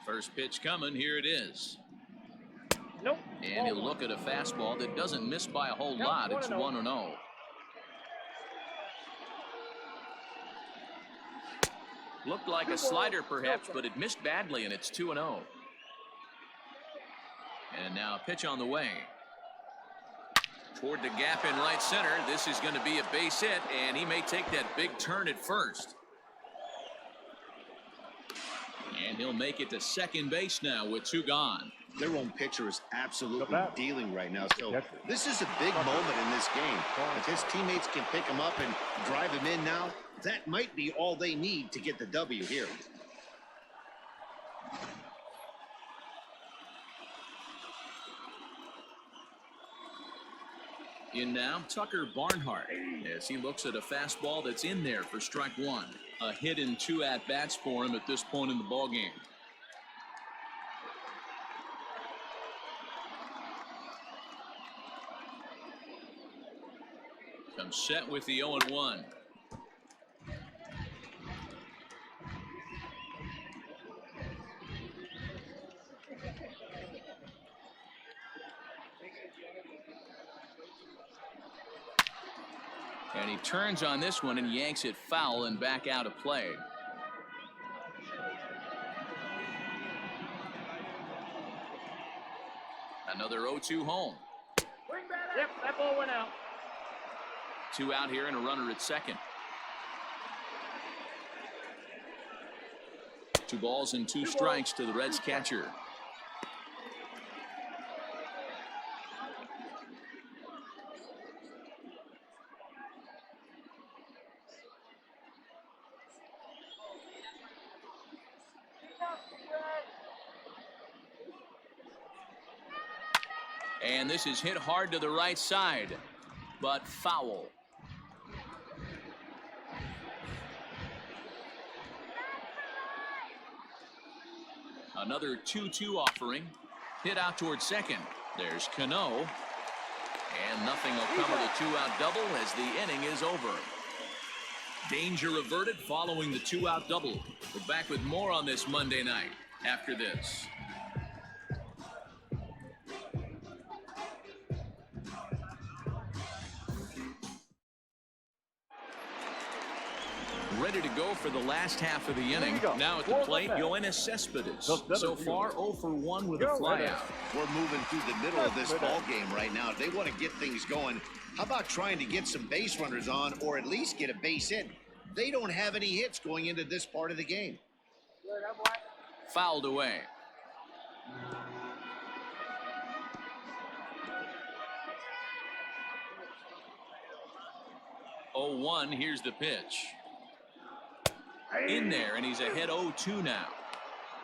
First pitch coming, here it is. Nope. And he'll look at a fastball that doesn't miss by a whole lot. It's 1-0. Looked like a slider perhaps, but it missed badly, and it's 2-0. And now a pitch on the way. Toward the gap in right center. This is going to be a base hit, and he may take that big turn at first. And he'll make it to second base now with 2 gone. Their own pitcher is absolutely dealing right now. So this is a big moment in this game. If his teammates can pick him up and drive him in now, that might be all they need to get the W here. In now, Tucker Barnhart, as he looks at a fastball that's in there for strike one. A hit in 2 at-bats for him at this point in the ballgame. Comes set with the 0-1. And he turns on this one and yanks it foul and back out of play. Another 0-2 home. Yep, that ball went out. 2 out here and a runner at second. 2 balls and 2 strikes to the Reds catcher. And this is hit hard to the right side, but foul. Another 2-2 offering. Hit out towards second. There's Cano. And nothing will come of the 2-out double as the inning is over. Danger averted following the 2-out double. We're back with more on this Monday night after this. Ready to go for the last half of the inning. Now at the plate, Yoenis Cespedes. So far, 0 for 1 with a flyout. We're moving through the middle of this ball game right now. They want to get things going. How about trying to get some base runners on, or at least get a base hit? They don't have any hits going into this part of the game. Fouled away. Oh, 1. Here's the pitch. In there, and he's ahead 0-2 now.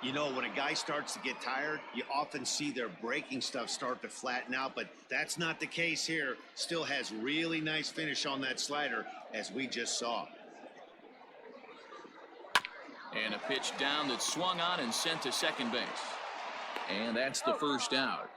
You know, when a guy starts to get tired, you often see their breaking stuff start to flatten out, but that's not the case here. Still has really nice finish on that slider, as we just saw. And a pitch down that's swung on and sent to second base. And that's the first out.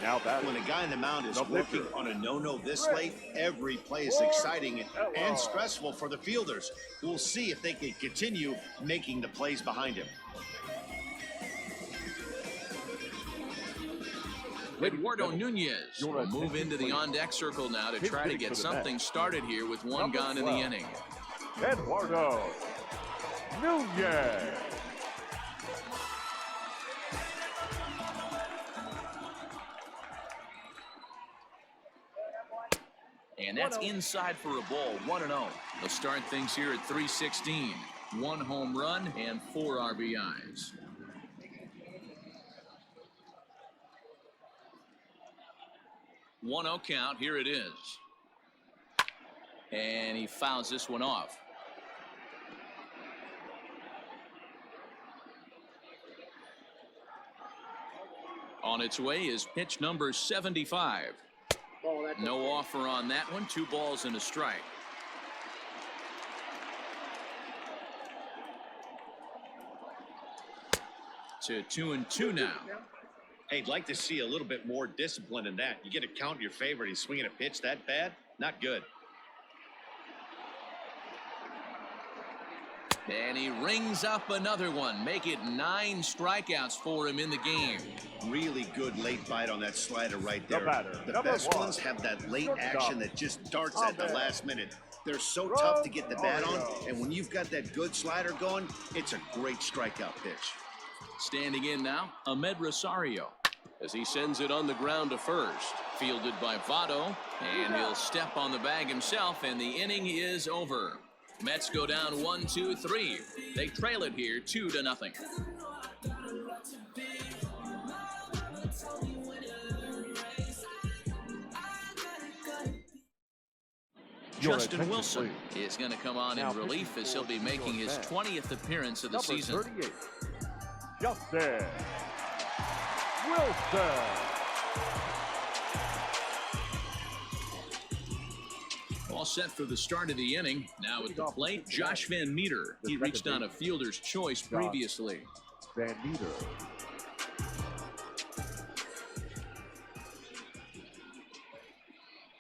Now that when a guy in the mound is working on a no-no this late, every play is exciting and stressful for the fielders. We'll see if they can continue making the plays behind him. Eduardo Nunez will move into the on-deck circle now to try to get something started here with 1 gone in the inning. Eduardo Nunez. And that's inside for a ball, 1-0. They'll start things here at 316. 1 home run and 4 RBIs. One 0 count. Here it is. And he fouls this one off. On its way is pitch number 75. No offer on that one. 2 balls and a strike. To 2-2 now. Hey, I'd like to see a little bit more discipline in that. You get a count in your favor and he's swinging a pitch that bad? Not good. And he rings up another one. Make it 9 strikeouts for him in the game. Really good late bite on that slider right there. The best ones have that late action that just darts at the last minute. They're so tough to get the bat on, and when you've got that good slider going, it's a great strikeout pitch. Standing in now, Ahmed Rosario, as he sends it on the ground to first. Fielded by Votto, and he'll step on the bag himself, and the inning is over. Mets go down 1-2-3. They trail it here 2-0. Justin Wilson is going to come on in relief as he'll be making his 20th appearance of the season. 38, Justin Wilson. All set for the start of the inning. Now at the plate, Josh Van Meter. He reached on a fielder's choice previously. Van Meter.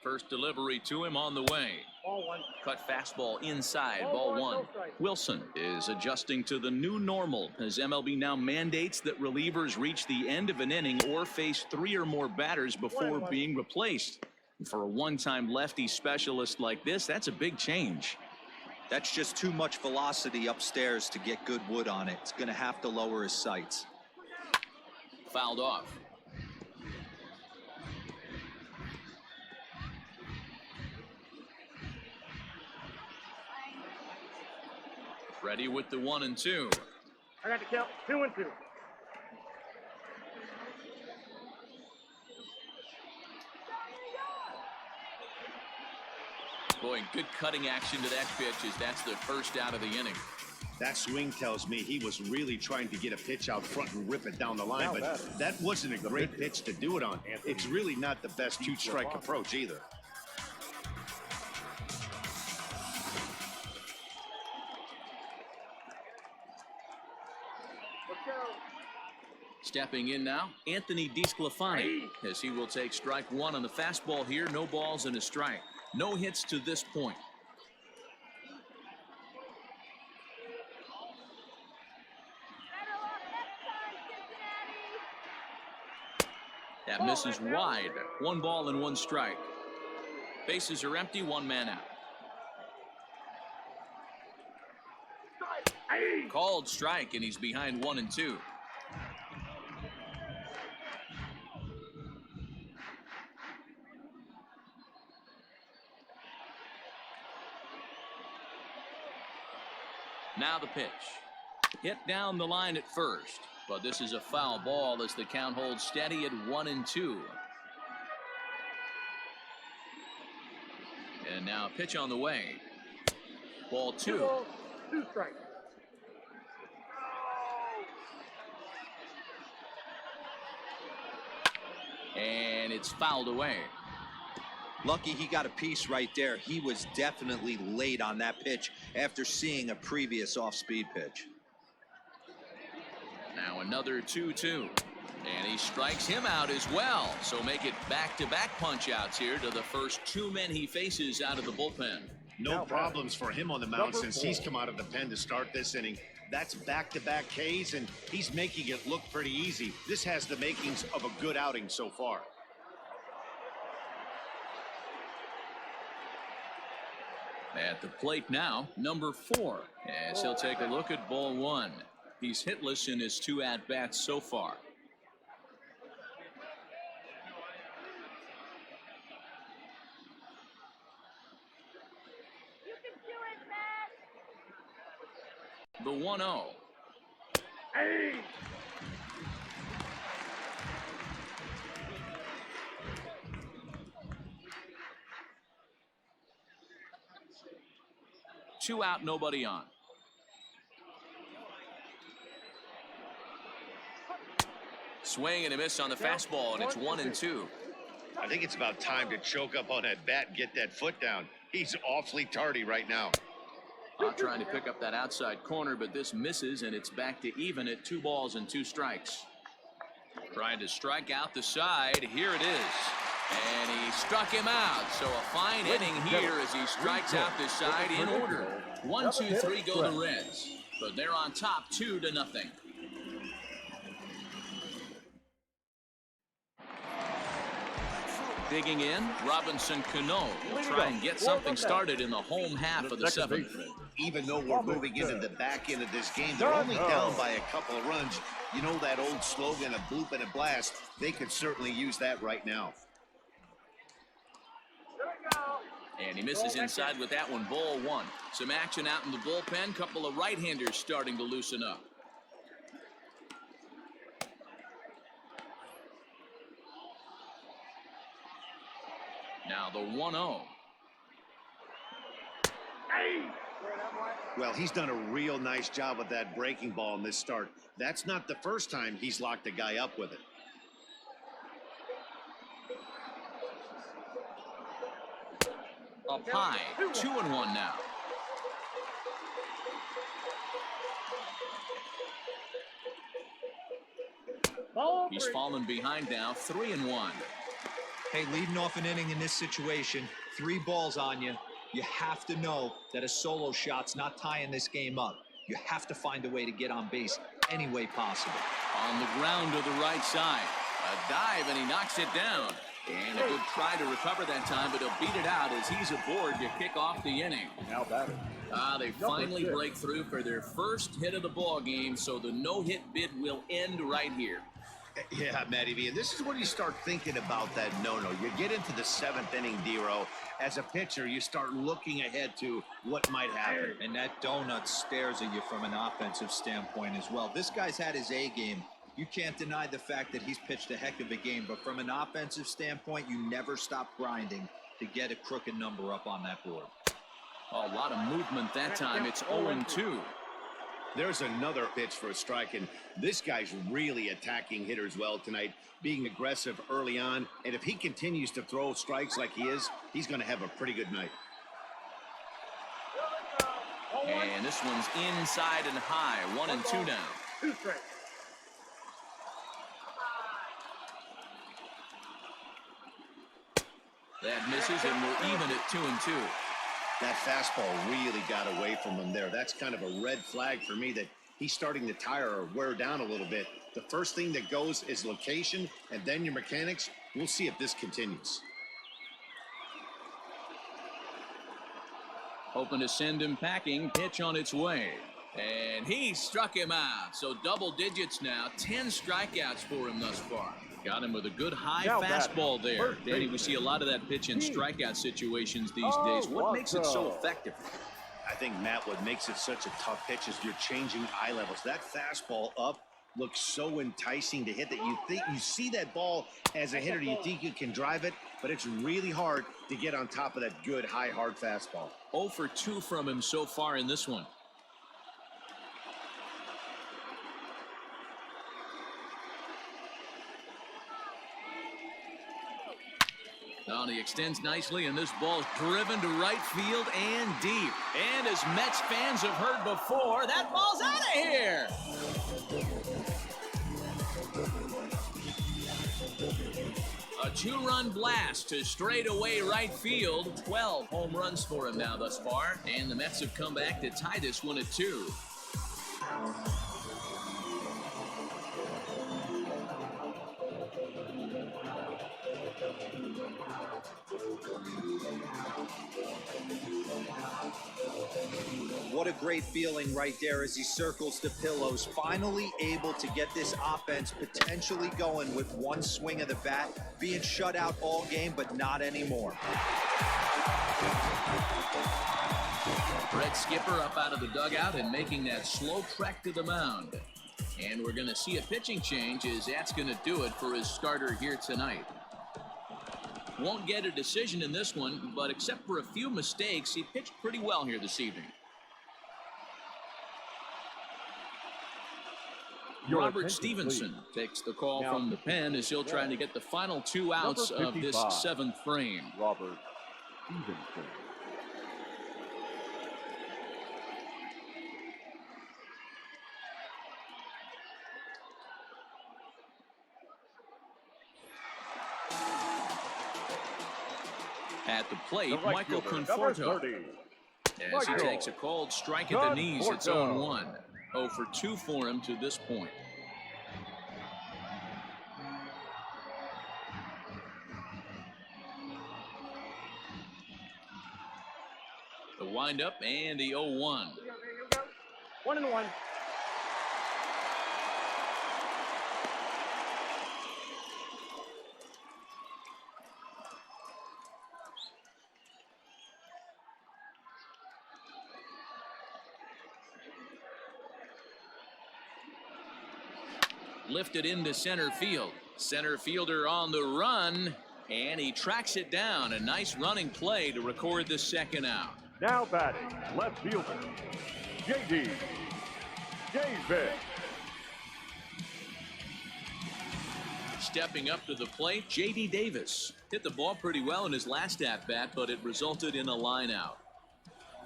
First delivery to him on the way. Ball one. Cut fastball inside, ball one. Wilson is adjusting to the new normal as MLB now mandates that relievers reach the end of an inning or face 3 or more batters before being replaced. For a one-time lefty specialist like this, that's a big change. That's just too much velocity upstairs to get good wood on it. It's going to have to lower his sights. Fouled off. Ready with the 1 and 2. I got the count. 2 and 2. Boy, good cutting action to that pitch as that's the first out of the inning. That swing tells me he was really trying to get a pitch out front and rip it down the line, but that wasn't a great pitch to do it on. It's really not the best 2-strike approach either. Stepping in now, Anthony DeSclafani, as he will take strike 1 on the fastball here. No balls and a strike. No hits to this point. That misses wide. 1 ball and 1 strike. Bases are empty, 1 man out. Called strike, and he's behind 1 and 2. Now the pitch. Hit down the line at first, but this is a foul ball as the count holds steady at 1 and 2. And now a pitch on the way. Ball 2. 2 strikes. And it's fouled away. Lucky he got a piece right there. He was definitely late on that pitch after seeing a previous off-speed pitch. Now another 2-2. And he strikes him out as well. So make it back-to-back punch-outs here to the first 2 men he faces out of the bullpen. No problems for him on the mound since he's come out of the pen to start this inning. That's back-to-back Ks, and he's making it look pretty easy. This has the makings of a good outing so far. At the plate now, number 4, as he'll take a look at ball 1. He's hitless in his 2 at-bats so far. You can do it, Matt. The 1-0. Hey! Two out, nobody on. Swing and a miss on the fastball, and it's 1 and 2. I think it's about time to choke up on that bat and get that foot down. He's awfully tardy right now. Trying to pick up that outside corner, but this misses, and it's back to even at 2 balls and 2 strikes. Trying to strike out the side. Here it is. And he struck him out. So a fine inning here as he strikes out this side in order. 1, 2, 3 go the Reds. But they're on top 2-0. Digging in, Robinson Cano will try and get something started in the home half of the 7th. Even though we're moving into the back end of this game, they're only down by a couple of runs. You know that old slogan, a bloop and a blast? They could certainly use that right now. And he misses inside with that one, ball 1. Some action out in the bullpen. Couple of right-handers starting to loosen up. Now the 1-0. Well, he's done a real nice job with that breaking ball in this start. That's not the first time he's locked a guy up with it. high. 2-1 now. Ball He's three. fallen behind now. 3-1. Hey, leading off an inning in this situation, 3 balls on you. You have to know that a solo shot's not tying this game up. You have to find a way to get on base any way possible. On the ground to the right side. A dive, and he knocks it down. And a good try to recover that time, but he'll beat it out as he's aboard to kick off the inning. Now batting. They finally break through for their first hit of the ball game, so the no-hit bid will end right here. Yeah, Matty V, and this is when you start thinking about that no-no. You get into the 7th inning, D-Row. As a pitcher, you start looking ahead to what might happen. And that donut stares at you from an offensive standpoint as well. This guy's had his A game. You can't deny the fact that he's pitched a heck of a game, but from an offensive standpoint, you never stop grinding to get a crooked number up on that board. A lot of movement that time. It's 0-2. There's another pitch for a strike, and this guy's really attacking hitters well tonight, being aggressive early on, and if he continues to throw strikes like he is, he's going to have a pretty good night. And this one's inside and high. 1-2 now. 2 strikes. That misses, and we're even at 2-2. That fastball really got away from him there. That's kind of a red flag for me that he's starting to tire or wear down a little bit. The first thing that goes is location, and then your mechanics. We'll see if this continues. Hoping to send him packing. Pitch on its way. And he struck him out. So double digits now. 10 strikeouts for him thus far. Got him with a good high fastball there. Danny, we see a lot of that pitch in strikeout situations these days. What makes it so effective? I think, Matt, what makes it such a tough pitch is you're changing eye levels. That fastball up looks so enticing to hit that you see that ball as a hitter, you think you can drive it, but it's really hard to get on top of that good high hard fastball. 0 for 2 from him so far in this one. Now he extends nicely, and this ball's driven to right field and deep. And as Mets fans have heard before, that ball's out of here. A 2-run blast to straightaway right field. 12 home runs for him now thus far. And the Mets have come back to tie this one at 2. What a great feeling right there as he circles the pillows, finally able to get this offense potentially going with one swing of the bat, being shut out all game, but not anymore. Brett Skipper up out of the dugout and making that slow trek to the mound. And we're going to see a pitching change as that's going to do it for his starter here tonight. Won't get a decision in this one, but except for a few mistakes, he pitched pretty well here this evening. Robert Stevenson takes the call from the pen as he'll try to get the final 2 outs of this 7th frame. Robert Stevenson. At the plate, Michael Conforto. As he takes a cold strike at the knees, it's 0-1. 0 for 2 for him to this point. The windup and the 0-1. 1-1. Lifted into center field. Center fielder on the run, and he tracks it down. A nice running play to record the 2nd out. Now batting, left fielder, J.D. Davis. stepping up to the plate, J.D. Davis. Hit the ball pretty well in his last at-bat, but it resulted in a line out.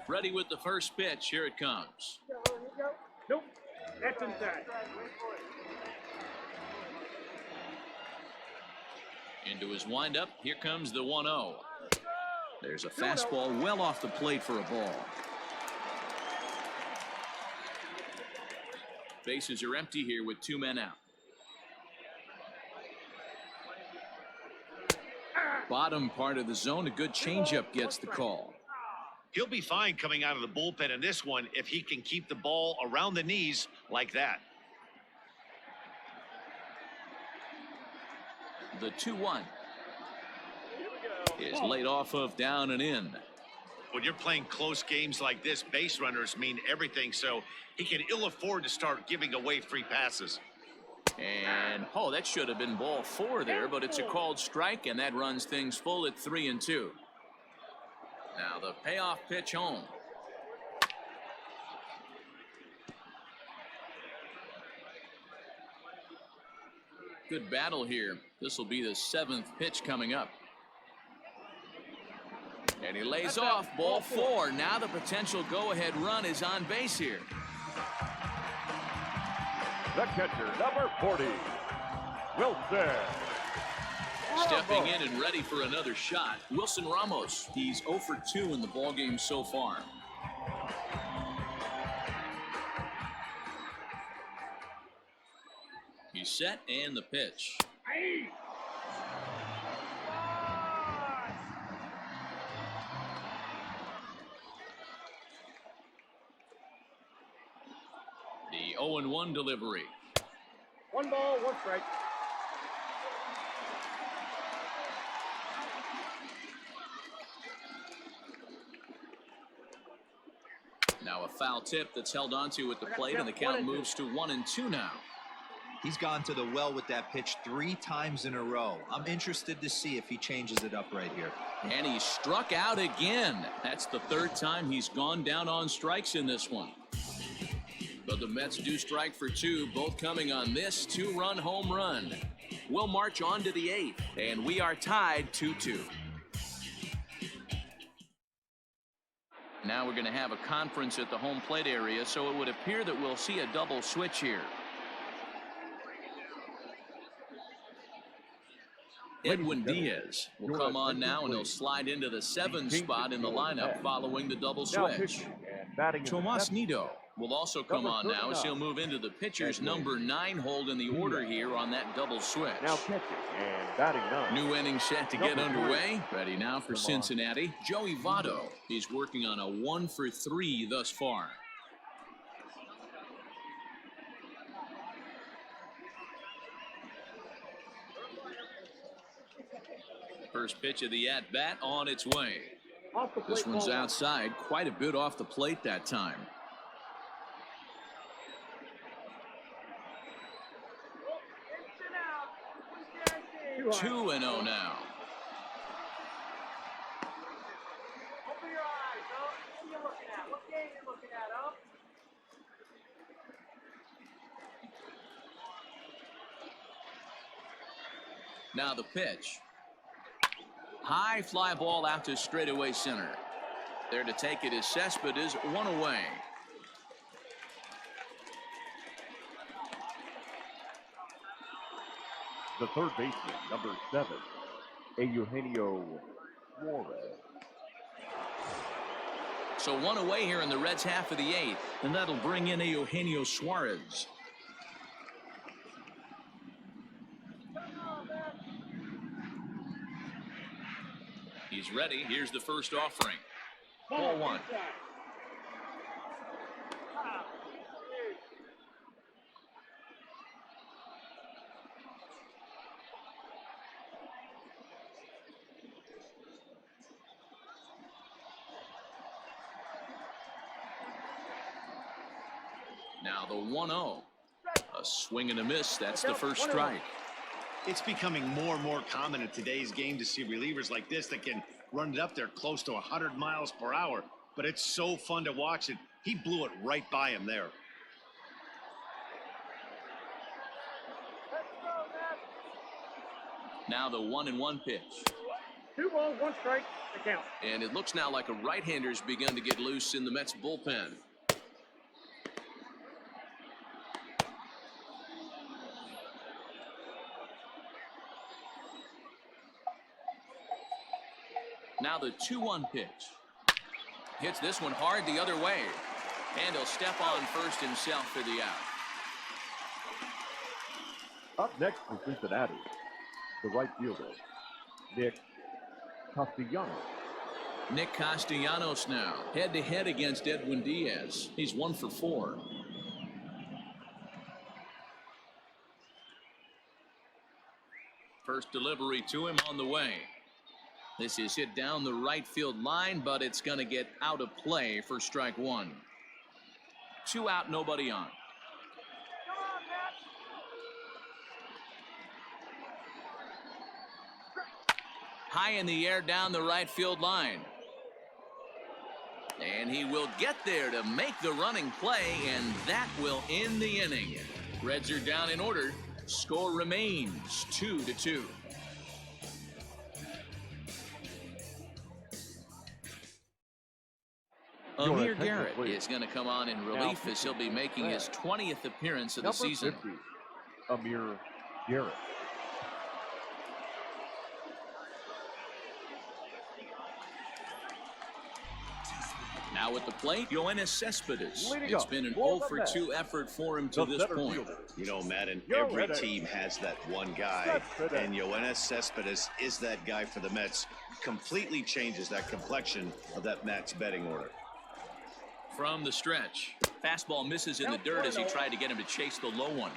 Ready with the first pitch. Here it comes. Nope. That's inside. Into his windup. Here comes the 1-0. There's a fastball well off the plate for a ball. Bases are empty here with 2 men out. Bottom part of the zone, a good changeup gets the call. He'll be fine coming out of the bullpen in this one if he can keep the ball around the knees like that. The 2-1 is laid off of down and in. When you're playing close games like this, base runners mean everything, so he can ill afford to start giving away free passes. And that should have been ball 4 there, but it's a called strike, and that runs things full at 3-2. Now the payoff pitch home. Good battle here. This will be the 7th pitch coming up. And he lays off ball 4. Now the potential go-ahead run is on base here. The catcher, number 40, Wilson. Stepping in and ready for another shot, Wilson Ramos. He's 0 for 2 in the ballgame so far. He's set and the pitch. The 0-1 delivery. 1 ball, 1 strike. Now a foul tip that's held onto at the plate, and the count moves to 1-2 now. He's gone to the well with that pitch 3 times in a row. I'm interested to see if he changes it up right here. And he struck out again. That's the 3rd time he's gone down on strikes in this one. But the Mets do strike for 2, both coming on this 2-run home run. We'll march on to the 8th, and we are tied 2-2. Now we're going to have a conference at the home plate area, so it would appear that we'll see a double switch here. Edwin Diaz will come on now, and he'll slide into the 7 spot in the lineup following the double switch. Tomas Nido will also come on now, as he'll move into the pitcher's number 9 hold in the order here on that double switch. Now pitching and batting 9. New inning set to get underway. Ready now for Cincinnati, Joey Votto. He's working on a 1 for 3 thus far. First pitch of the at-bat on its way. This one's outside, quite a bit off the plate that time. 2-0 now. Open your eyes, huh? What are you looking at? What game are you looking at, huh? Now the pitch. High fly ball out to straightaway center. There to take it is Cespedes, 1 away. The third baseman, number 7, Eugenio Suarez. So 1 away here in the Reds' half of the 8th, and that'll bring in Eugenio Suarez. He's ready. Here's the first offering. Ball 1. Now the 1-0. A swing and a miss. That's the first strike. It's becoming more and more common in today's game to see relievers like this that can run it up there close to 100 miles per hour. But it's so fun to watch it. He blew it right by him there. Now the 1-1 pitch. 2 balls, 1 strike, the count. And it looks now like a right-hander's begun to get loose in the Mets bullpen. Now the 2-1 pitch. Hits this one hard the other way. And he'll step on first himself for the out. Up next for Cincinnati, the right fielder, Nick Castellanos. Nick Castellanos now head-to-head against Edwin Diaz. He's 1 for 4. First delivery to him on the way. This is hit down the right field line, but it's going to get out of play for strike 1. 2 out, nobody on. High in the air down the right field line. And he will get there to make the running play, and that will end the inning. Reds are down in order. Score remains 2-2. Amir Garrett is going to come on in relief as he'll be making his 20th appearance of the season. 50, Amir Garrett. Now at the plate, Yoenis Cespedes. Leading It's up, been an for 0 for the 2 Mets, effort for him to the this center point. fielder. You know, Madden, Yo, every Reddit. team has that one guy, Cespedes. and Yoenis Cespedes is that guy for the Mets. Completely changes that complexion of that Mets betting order. From the stretch, fastball misses in the dirt as he tried to get him to chase the low one.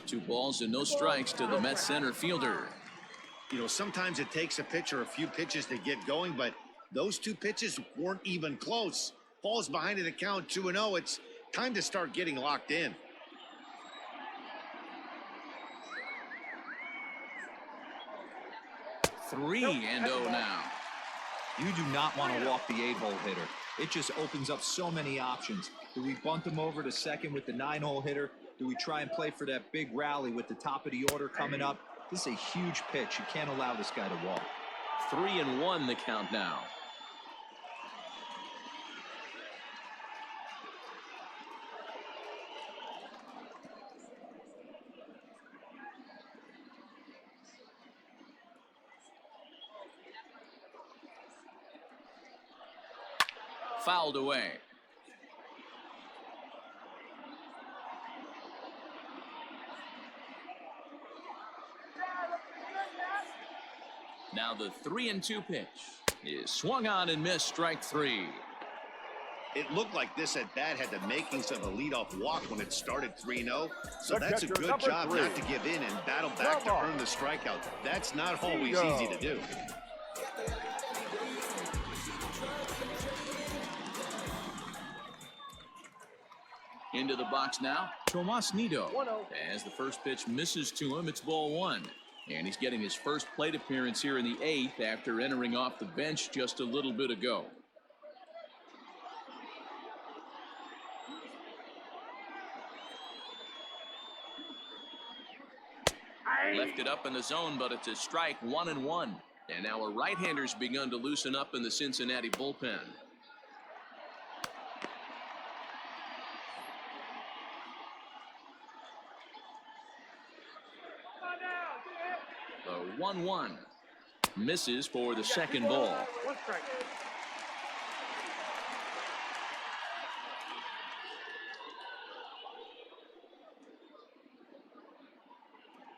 Two balls and no strikes to the Mets center fielder. You know, sometimes it takes a pitcher a few pitches to get going, but those 2 pitches weren't even close. Falls behind in the count 2-0. It's time to start getting locked in. Three and 0 now. You do not want to walk the 8-hole hitter. It just opens up so many options. Do we bunt him over to second with the 9-hole hitter? Do we try and play for that big rally with the top of the order coming up? This is a huge pitch. You can't allow this guy to walk. 3-1 the count now. Fouled away. Now the 3-2 pitch is swung on and missed, strike 3. It looked like this at bat had the makings of a leadoff walk when it started 3-0. So The that's a catcher, good number job 3. not to give in and battle back to earn the strikeout. That's not always easy to do. Into the box now, Tomas Nido. 1-0. As the first pitch misses to him, it's ball 1. And he's getting his first plate appearance here in the 8th after entering off the bench just a little bit ago. Left it up in the zone, but it's a strike, 1-1. And now a right-hander's begun to loosen up in the Cincinnati bullpen. The 1-1 misses for the second ball. 1 strike.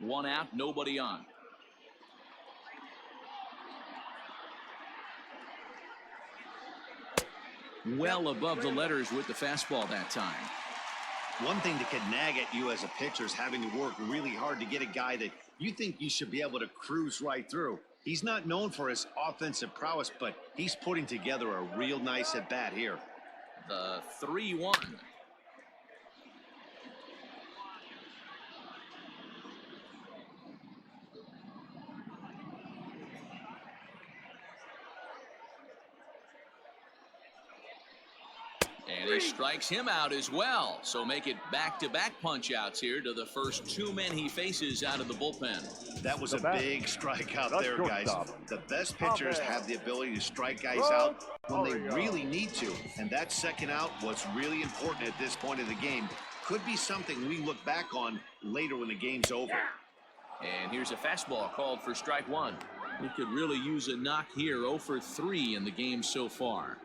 One out, nobody on. Well above the letters with the fastball that time. One thing that could nag at you as a pitcher is having to work really hard to get a guy that you think you should be able to cruise right through. He's not known for his offensive prowess, but he's putting together a real nice at bat here. The 3-1. And he strikes him out as well. So make it back-to-back punch-outs here to the first two men he faces out of the bullpen. That was a big strikeout there, guys. The best pitchers have the ability to strike guys out when they really need to. And that second out was really important at this point of the game. Could be something we look back on later when the game's over. And here's a fastball called for strike one. He could really use a knock here. 0 for 3 in the game so far.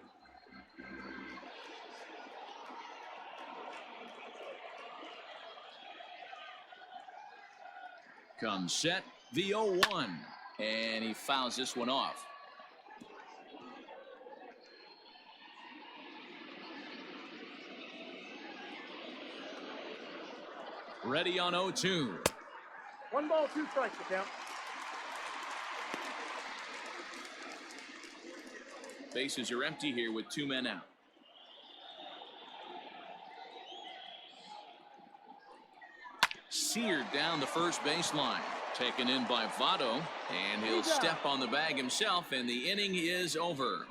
Comes set, the 0-1, and he fouls this one off. Ready on 0-2. 1 ball, 2 strikes to count. Bases are empty here with 2 men out. Seared down the first baseline. Taken in by Votto, and he'll step on the bag himself, and the inning is over.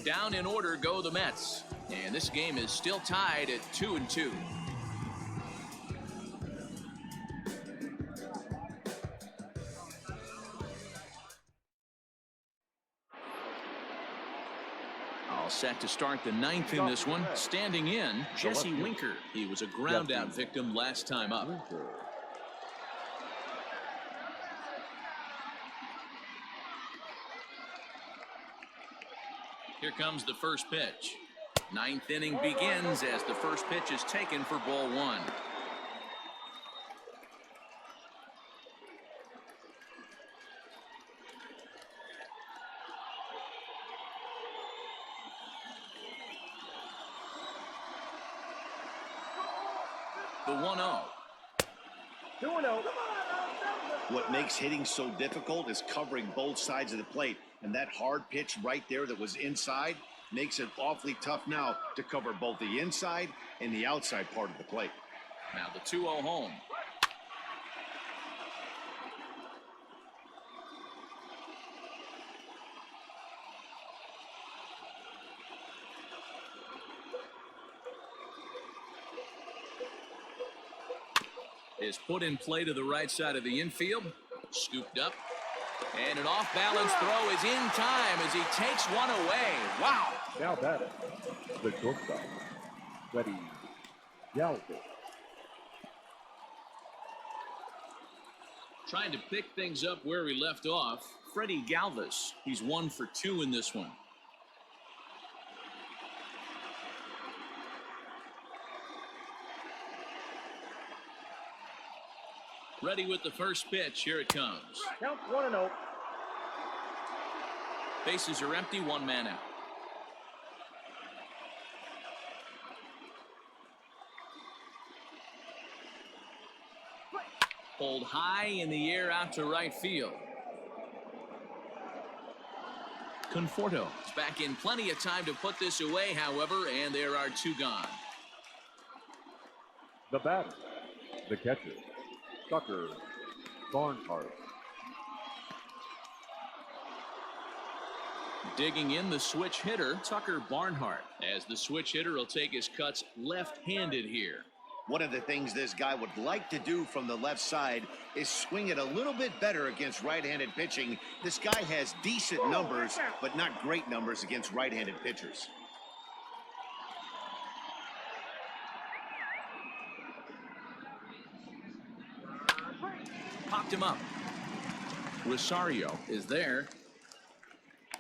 Down in order go the Mets, and this game is still tied at 2-2. All set to start the 9th in this one. Standing in, Jesse Winker. He was a ground-out victim last time up. Here comes the first pitch. 9th inning begins as the first pitch is taken for ball 1. The 1-0. 2-0. What makes hitting so difficult is covering both sides of the plate. And that hard pitch right there that was inside makes it awfully tough now to cover both the inside and the outside part of the plate. Now the 2-0 home. Is put in play to the right side of the infield. Scooped up. And an off-balance throw is in time as he takes one away. Wow. Now batting, the shortstop, Freddie Galvis. Trying to pick things up where he left off, Freddie Galvis. He's 1 for 2 in this one. Ready with the first pitch. Here it comes. Count 1-0. Bases are empty. 1 man out. Pulled high in the air out to right field. Conforto is back in plenty of time to put this away, however, and there are 2 gone. The batter, the catcher, Tucker Barnhart. Digging in the switch hitter, Tucker Barnhart, as the switch hitter will take his cuts left-handed here. One of the things this guy would like to do from the left side is swing it a little bit better against right-handed pitching. This guy has decent numbers, but not great numbers against right-handed pitchers. Popped him up. Rosario is there.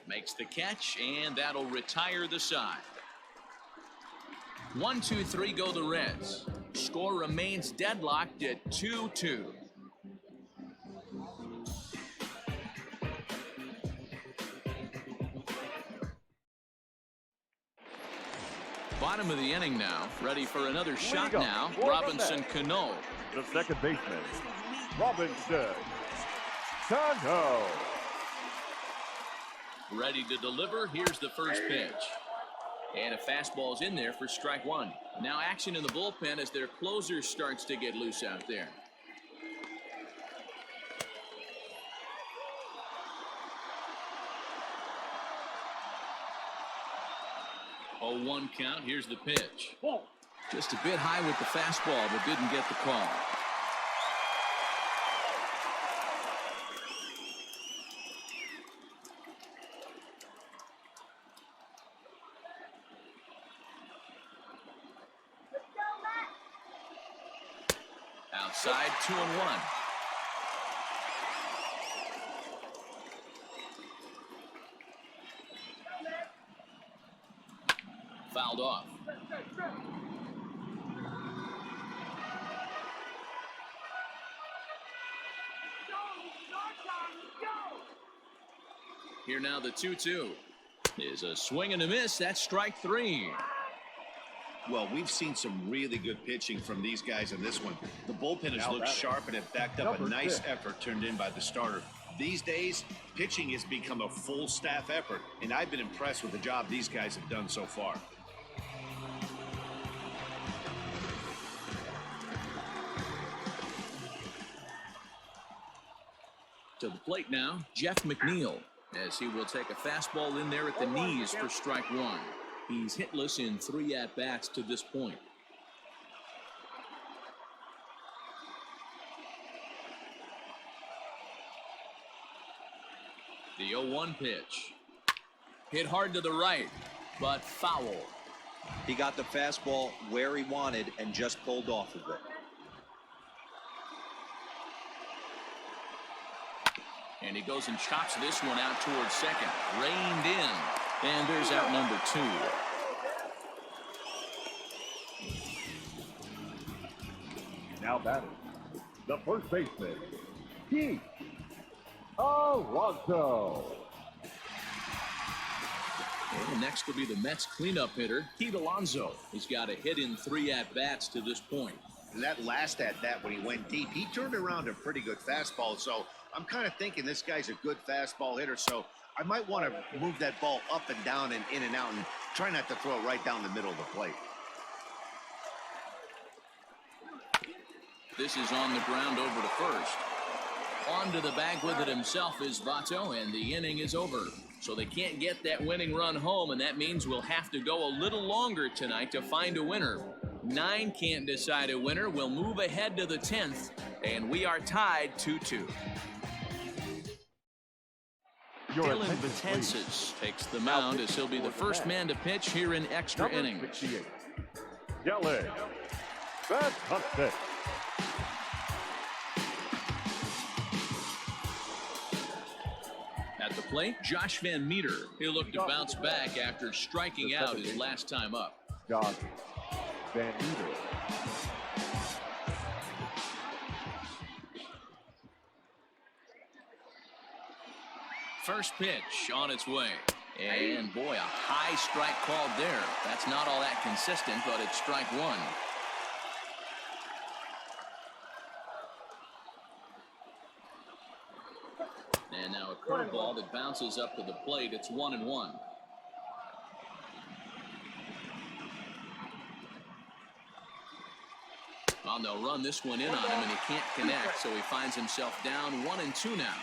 Makes the catch, and that'll retire the side. 1, 2, 3 go the Reds. Score remains deadlocked at 2-2. Bottom of the inning now. Ready for another shot now. Robinson Cano. The second baseman, Robinson Cano. Ready to deliver. Here's the first pitch. And a fastball's in there for strike 1. Now action in the bullpen as their closer starts to get loose out there. 0-1 count. Here's the pitch. Just a bit high with the fastball, but didn't get the call. Outside, 2-1. Fouled off. Here now the 2-2 is a swing and a miss. That's strike 3. Well, we've seen some really good pitching from these guys in this one. The bullpen has looked sharp and have backed up a nice effort turned in by the starter. These days, pitching has become a full staff effort, and I've been impressed with the job these guys have done so far. To the plate now, Jeff McNeil, as he will take a fastball in there at the knees for strike 1. He's hitless in 3 at-bats to this point. The 0-1 pitch. Hit hard to the right, but foul. He got the fastball where he wanted and just pulled off of it. And he goes and chops this one out towards second. Reined in. And there's out number 2. Now batting, the first baseman, Pete Alonso. And next will be the Mets cleanup hitter, Pete Alonso. He's got a hit in 3 at-bats to this point. And that last at-bat when he went deep, he turned around a pretty good fastball. So I'm kind of thinking this guy's a good fastball hitter. So I might want to move that ball up and down and in and out and try not to throw it right down the middle of the plate. This is on the ground over to first. On to the bag with it himself is Votto, and the inning is over. So they can't get that winning run home, and that means we'll have to go a little longer tonight to find a winner. 9 can't decide a winner. We'll move ahead to the 10th, and we are tied 2-2. Dylan Betances takes the mound as he'll be the first man to pitch here in extra innings. Dylan Betances. At the plate, Josh Van Meter. He'll look to bounce back after striking out his last time up. Josh Van Meter. First pitch on its way. And boy, a high strike called there. That's not all that consistent, but it's strike 1. And now a curveball that bounces up to the plate. It's 1-1. Well, they'll run this one in on him, and he can't connect, so he finds himself down 1-2 now.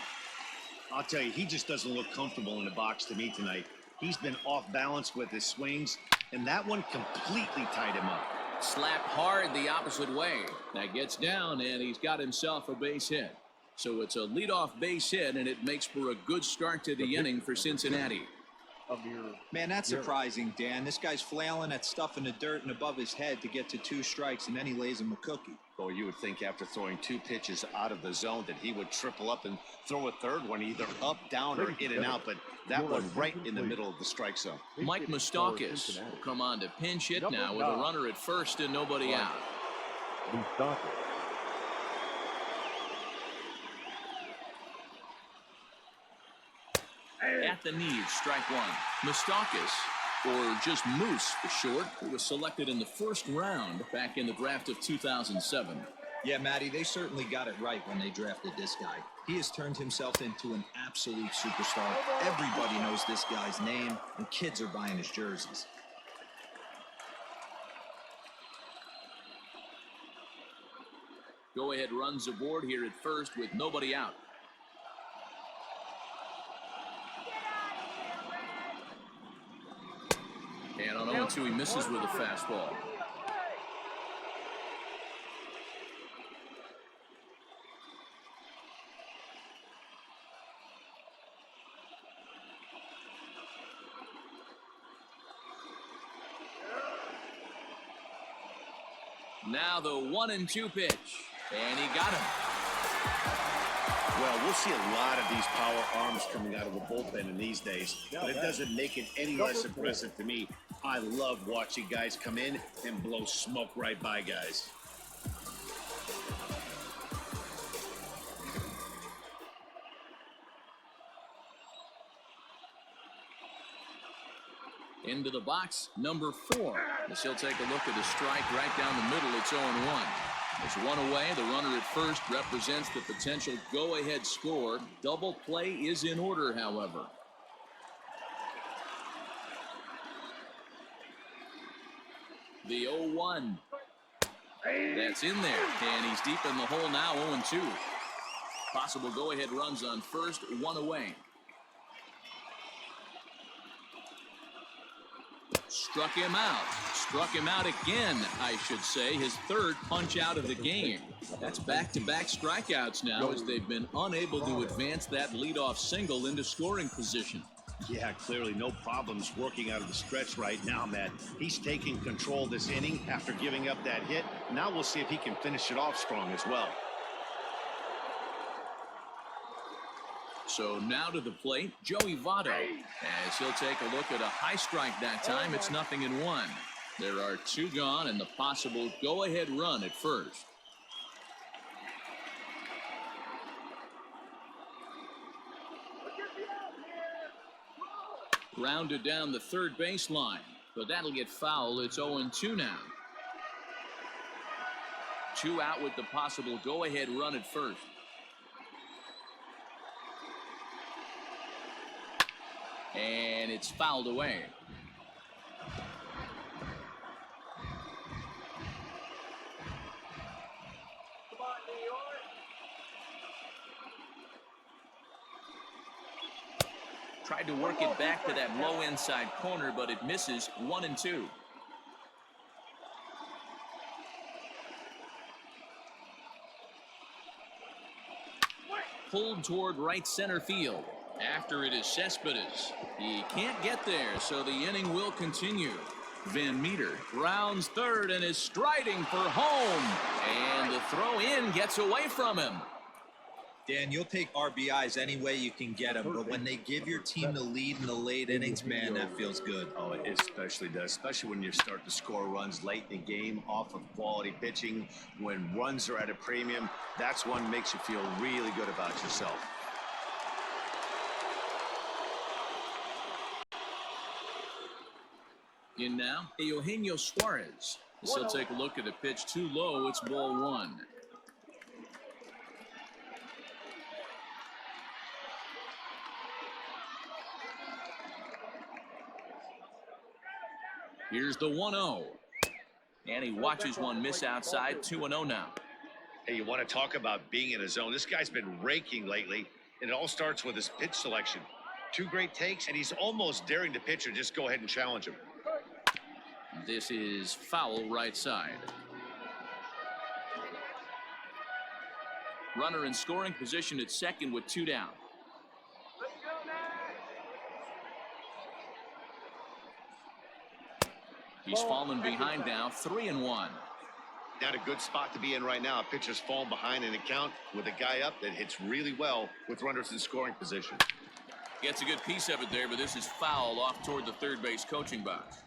I'll tell you, he just doesn't look comfortable in the box to me tonight. He's been off balance with his swings, and that one completely tied him up. Slapped hard the opposite way. Now gets down, and he's got himself a base hit. So it's a leadoff base hit, and it makes for a good start to the inning for Cincinnati. Man, that's surprising, Dan. This guy's flailing at stuff in the dirt and above his head to get to 2 strikes, and then he lays him a cookie. Well, you would think after throwing 2 pitches out of the zone that he would triple up and throw a third one either up, down, or in and out, but that one right in the middle of the strike zone. Mike Moustakas will come on to pinch hit now with a runner at first and nobody out. Moustakas. At the knees, strike 1. Moustakas, or just Moose for short, who was selected in the first round back in the draft of 2007. Yeah, Matty, they certainly got it right when they drafted this guy. He has turned himself into an absolute superstar. Everybody knows this guy's name, and kids are buying his jerseys. Go ahead runs aboard here at first with nobody out. And on a 0-2. He misses with a fastball. Now the 1-2 pitch, and he got him. Well, we'll see a lot of these power arms coming out of the bullpen in these days, but it doesn't make it any less impressive to me. I love watching guys come in and blow smoke right by guys. Into the box, number 4. As he'll take a look at a strike right down the middle. It's 0-1. There's one away. The runner at first represents the potential go-ahead score. Double play is in order, however. The 0-1. That's in there, and he's deep in the hole now, 0-2. Possible go-ahead runs on first, one away. Struck him out. Struck him out again, I should say. His third punch out of the game. That's back-to-back strikeouts now as they've been unable to advance that leadoff single into scoring position. Yeah, clearly no problems working out of the stretch right now, Matt. He's taking control this inning after giving up that hit. Now we'll see if he can finish it off strong as well. So now to the plate, Joey Votto. As he'll take a look at a high strike that time, it's 0-1. There are 2 gone and the possible go-ahead run at first. Rounded down the third baseline, but that'll get foul. It's 0-2 now. 2 out with the possible go-ahead run at first. And it's fouled away. Come on, New York. Tried to work it back to that low inside corner, but it misses. 1-2. Pulled toward right center field. After it is Cespedes. He can't get there, so the inning will continue. Van Meter rounds third and is striding for home. And the throw in gets away from him. Dan, you'll take RBIs any way you can get them, but when they give your team the lead in the late innings, man, that feels good. Oh, it especially does, especially when you start to score runs late in the game off of quality pitching. When runs are at a premium, that's one makes you feel really good about yourself. In now, Eugenio Suarez. As he'll take a look at a pitch too low. It's ball 1. Here's the 1-0. And he watches one miss outside. 2-0 now. Hey, you want to talk about being in a zone? This guy's been raking lately, and it all starts with his pitch selection. 2 great takes, and he's almost daring the pitcher just go ahead and challenge him. This is foul right side. Runner in scoring position at second with 2 down. Let's go, Matt. He's fallen behind now, 3-1. Not a good spot to be in right now. A pitcher's fallen behind in the count with a guy up that hits really well with runners in scoring position. Gets a good piece of it there, but this is foul off toward the third base coaching box.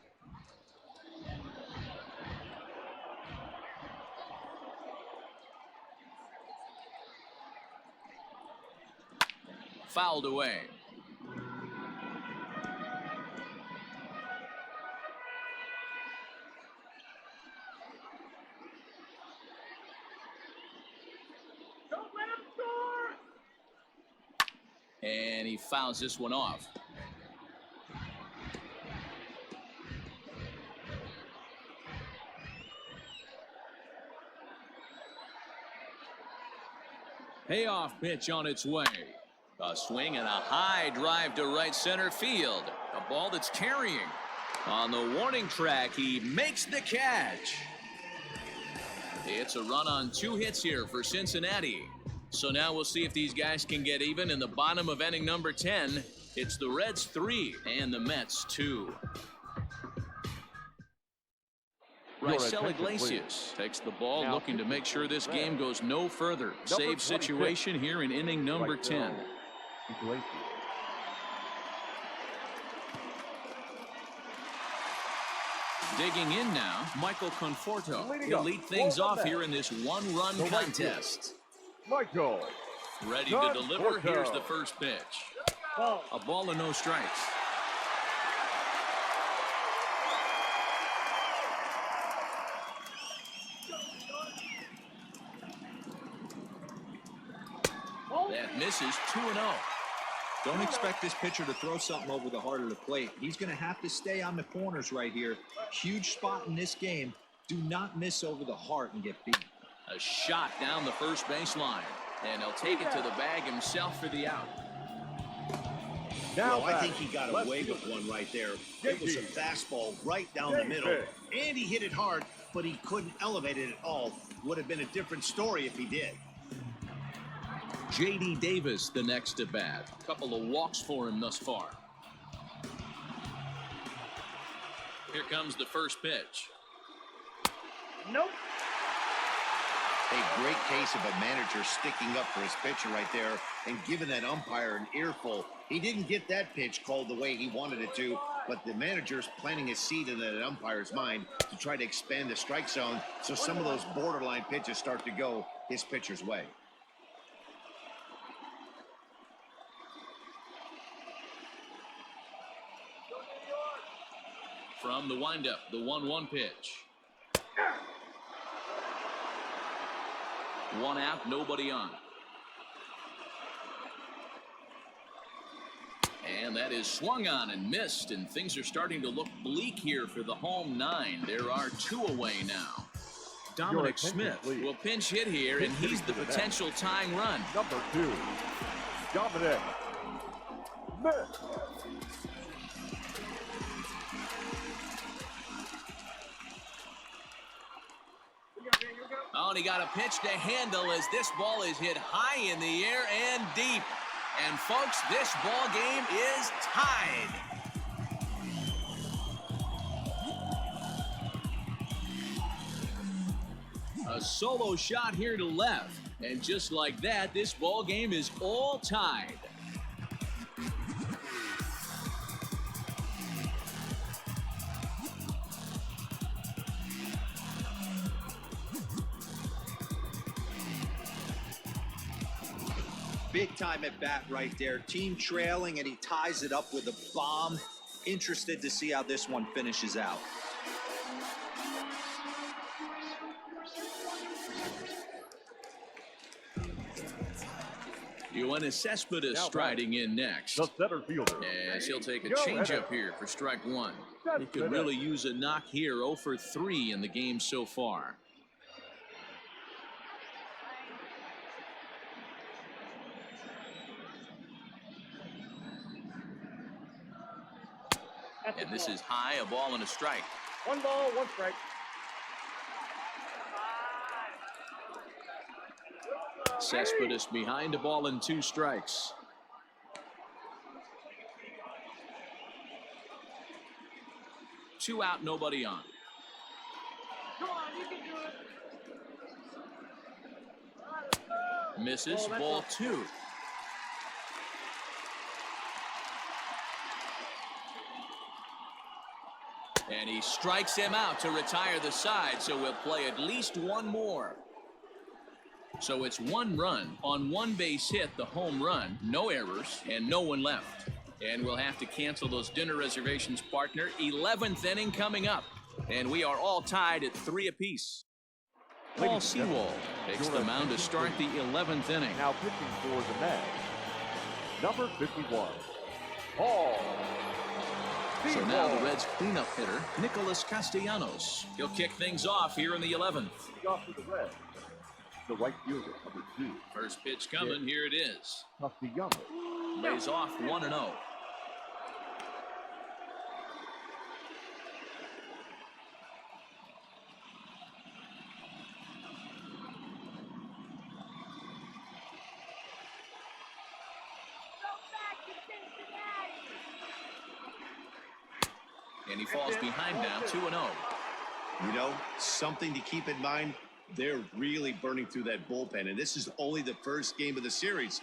Fouled away. Don't let him score. And he fouls this one off. Payoff pitch on its way. A swing and a high drive to right center field. A ball that's carrying. On the warning track, he makes the catch. It's a run on 2 hits here for Cincinnati. So now we'll see if these guys can get even in the bottom of inning number 10. It's the Reds 3 and the Mets 2. Raisel Iglesias takes the ball, looking to make sure this game goes no further. Save situation here in inning number 10. Digging in now, Michael Conforto. He'll lead things off here in this one-run contest. Michael. Ready to deliver. Here's the first pitch. A ball and no strikes. That misses 2-0. Don't expect this pitcher to throw something over the heart of the plate. He's going to have to stay on the corners right here. Huge spot in this game. Do not miss over the heart and get beat. A shot down the first baseline. And he'll take it to the bag himself for the out. Now I think he got away with one right there. It was a fastball right down the middle. And he hit it hard, but he couldn't elevate it at all. Would have been a different story if he did. J.D. Davis the next at bat. A couple of walks for him thus far. Here comes the first pitch. Nope. A great case of a manager sticking up for his pitcher right there and giving that umpire an earful. He didn't get that pitch called the way he wanted it to, but the manager's planting a seed in that umpire's mind to try to expand the strike zone so some of those borderline pitches start to go his pitcher's way. From the windup, the 1-1 pitch. 1 out, nobody on. And that is swung on and missed, and things are starting to look bleak here for the home 9. There are 2 away now. Dominic Smith will pinch hit here, and he's the potential tying run. Number 2, Dominic Smith. Oh, and he got a pitch to handle as this ball is hit high in the air and deep. And folks, this ball game is tied. A solo shot here to left. And just like that, this ball game is all tied. Big time at bat right there. Team trailing, and he ties it up with a bomb. Interested to see how this one finishes out. Yoenis Cespedes striding in next. The center fielder. Yes, he'll take a changeup here for strike 1. He could really use a knock here. 0 for 3 in the game so far. And this is high, a ball and a strike. 1 ball, 1 strike. Cespedes behind a ball and 2 strikes. Two out, nobody on. Come on, you can do it. Misses, ball 2. And he strikes him out to retire the side, so we'll play at least 1 more. So it's 1 run on 1 base hit, the home run, no errors, and no one left. And we'll have to cancel those dinner reservations, partner. 11th inning coming up, and we are all tied at 3 apiece. Paul Sewald takes the mound to start the 11th inning. Now pitching for the Mets, number 51, Paul. So now the Reds' cleanup hitter, Nicholas Castellanos. He'll kick things off here in the 11th. Off to the Reds, the right fielder, number 2. First pitch coming, here it is. Castellanos. Lays off 1-0. And he falls behind now, 2-0. You know, something to keep in mind, they're really burning through that bullpen, and this is only the first game of the series.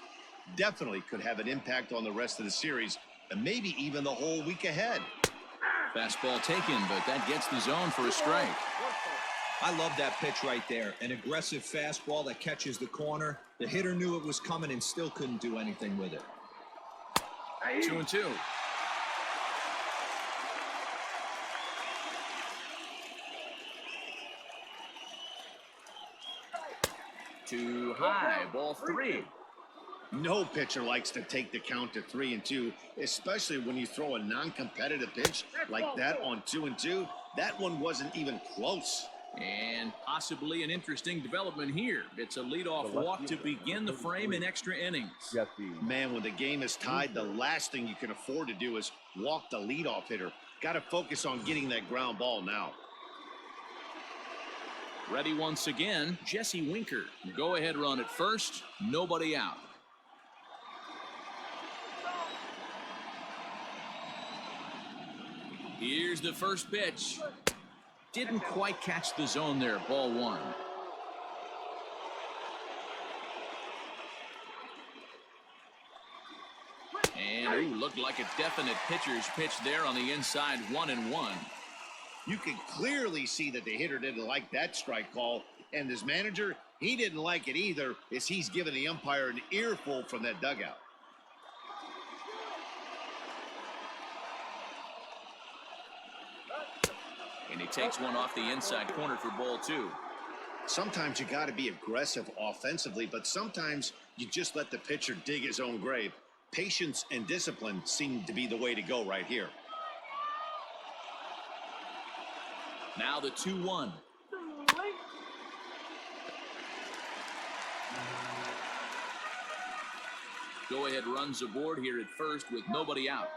Definitely could have an impact on the rest of the series, and maybe even the whole week ahead. Fastball taken, but that gets the zone for a strike. I love that pitch right there. An aggressive fastball that catches the corner. The hitter knew it was coming and still couldn't do anything with it. 2-2. Too high, ball 3. No pitcher likes to take the count to 3-2, especially when you throw a non-competitive pitch like that on 2-2. That one wasn't even close. And possibly an interesting development here. It's a leadoff walk to begin the frame in extra innings. Man, when the game is tied, the last thing you can afford to do is walk the leadoff hitter. Got to focus on getting that ground ball now. Ready once again, Jesse Winker. Go-ahead run at first, nobody out. Here's the first pitch. Didn't quite catch the zone there, ball 1. And looked like a definite pitcher's pitch there on the inside, 1-1. You can clearly see that the hitter didn't like that strike call, and his manager, he didn't like it either, as he's giving the umpire an earful from that dugout. And he takes one off the inside corner for ball 2. Sometimes you got to be aggressive offensively, but sometimes you just let the pitcher dig his own grave. Patience and discipline seem to be the way to go right here. Now the 2-1. Go-ahead runs aboard here at first with nobody out.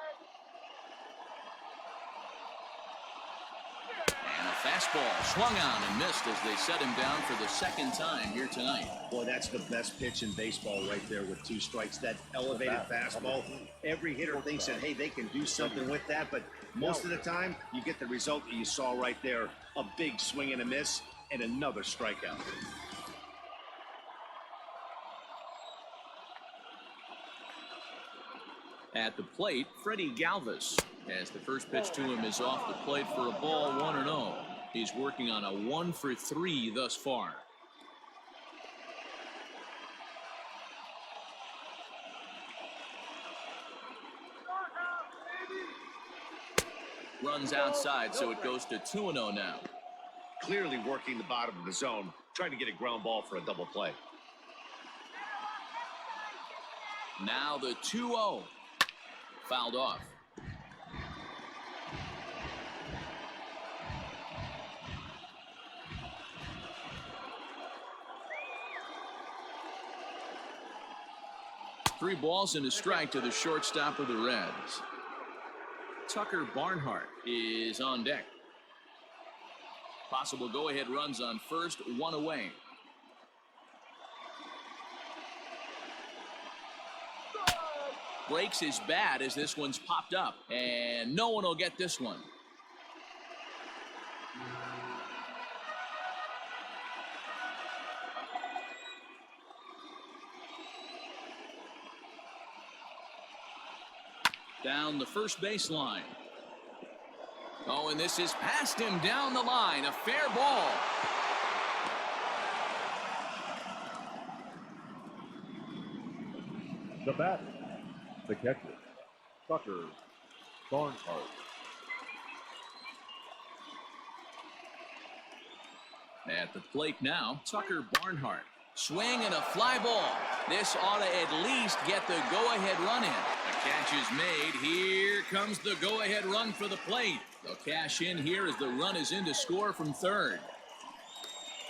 And a fastball swung on and missed as they set him down for the second time here tonight. Boy, that's the best pitch in baseball right there with 2 strikes. That elevated fastball. Every hitter thinks that, hey, they can do something with that, but most of the time, you get the result that you saw right there. A big swing and a miss, and another strikeout. At the plate, Freddie Galvis, as the first pitch to him is off the plate for a ball, 1-0. He's working on a 1-for-3 thus far. Runs outside, so it goes to 2-0 now. Clearly working the bottom of the zone, trying to get a ground ball for a double play. Now the 2-0. Fouled off. Three balls and a strike to the shortstop of the Reds. Tucker Barnhart is on deck. Possible go-ahead runs on first, 1 away. Breaks his bat as this one's popped up, and no one will get this one. Down the first baseline. Oh, and this is past him down the line. A fair ball. The batter, the catcher, Tucker Barnhart. At the plate now, Tucker Barnhart. Swing and a fly ball. This ought to at least get the go-ahead run in. The catch is made. Here comes the go-ahead run for the plate. They'll cash in here as the run is in to score from third.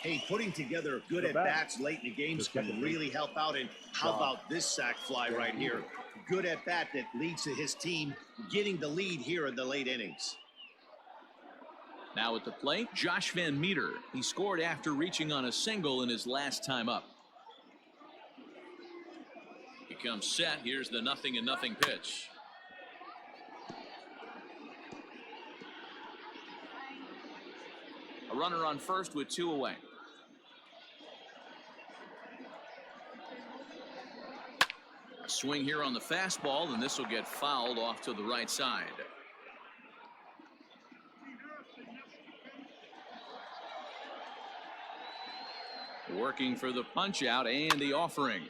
Hey, putting together good at-bats late in the games can really help out. And how about this sac fly right here? Good at-bat that leads to his team getting the lead here in the late innings. Now at the plate, Josh Van Meter. He scored after reaching on a single in his last time up. He comes set. Here's the 0-0 pitch. A runner on first with 2 away. A swing here on the fastball, and this will get fouled off to the right side. Working for the punch out and the offering.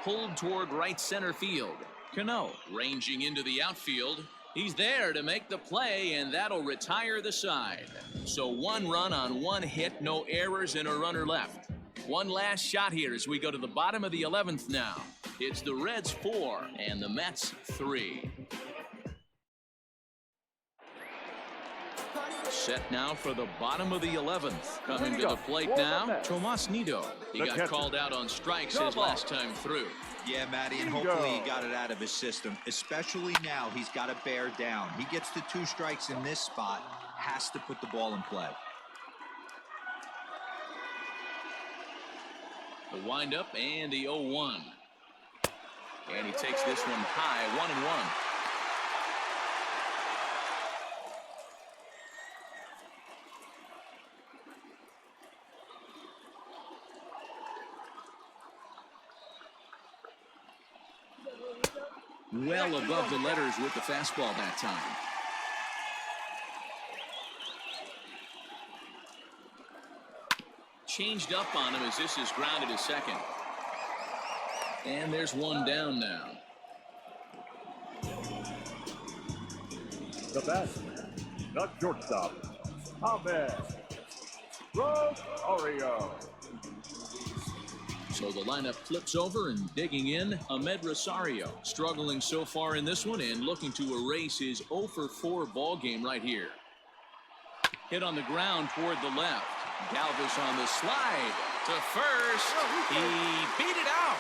Pulled toward right center field. Cano ranging into the outfield. He's there to make the play, and that'll retire the side. So 1 run on 1 hit, no errors, and a runner left. One last shot here as we go to the bottom of the 11th now. It's the Reds 4 and the Mets 3. Set now for the bottom of the 11th. Coming to the plate now, Tomas Nido. He got called out on strikes his last time through. Yeah, Matty, and hopefully he got it out of his system. Especially now, he's got to bear down. He gets the 2 strikes in this spot, has to put the ball in play. The windup and the 0-1. And he takes this one high, 1-1. Well above the letters with the fastball that time. Changed up on him as this is grounded to second. And there's one down now. The batsman, the shortstop, Ahmed Rosario. So the lineup flips over, and digging in, Ahmed Rosario. Struggling so far in this one and looking to erase his 0-for-4 ball game right here. Hit on the ground toward the left. Galvis on the slide to first. He beat it out.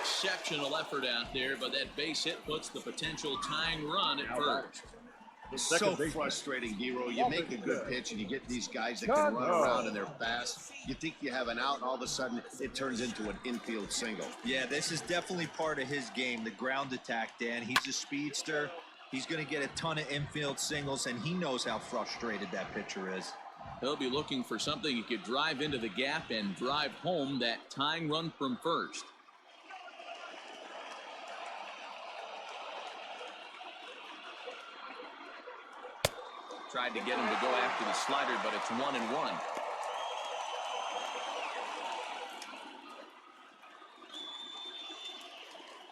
Exceptional effort out there, but that base hit puts the potential tying run at first. So frustrating, Giro. You make a good pitch and you get these guys that can run around and they're fast. You think you have an out, and all of a sudden it turns into an infield single. Yeah, this is definitely part of his game, the ground attack, Dan. He's a speedster. He's going to get a ton of infield singles, and he knows how frustrated that pitcher is. He'll be looking for something he could drive into the gap and drive home that tying run from first. Tried to get him to go after the slider, but it's 1-1.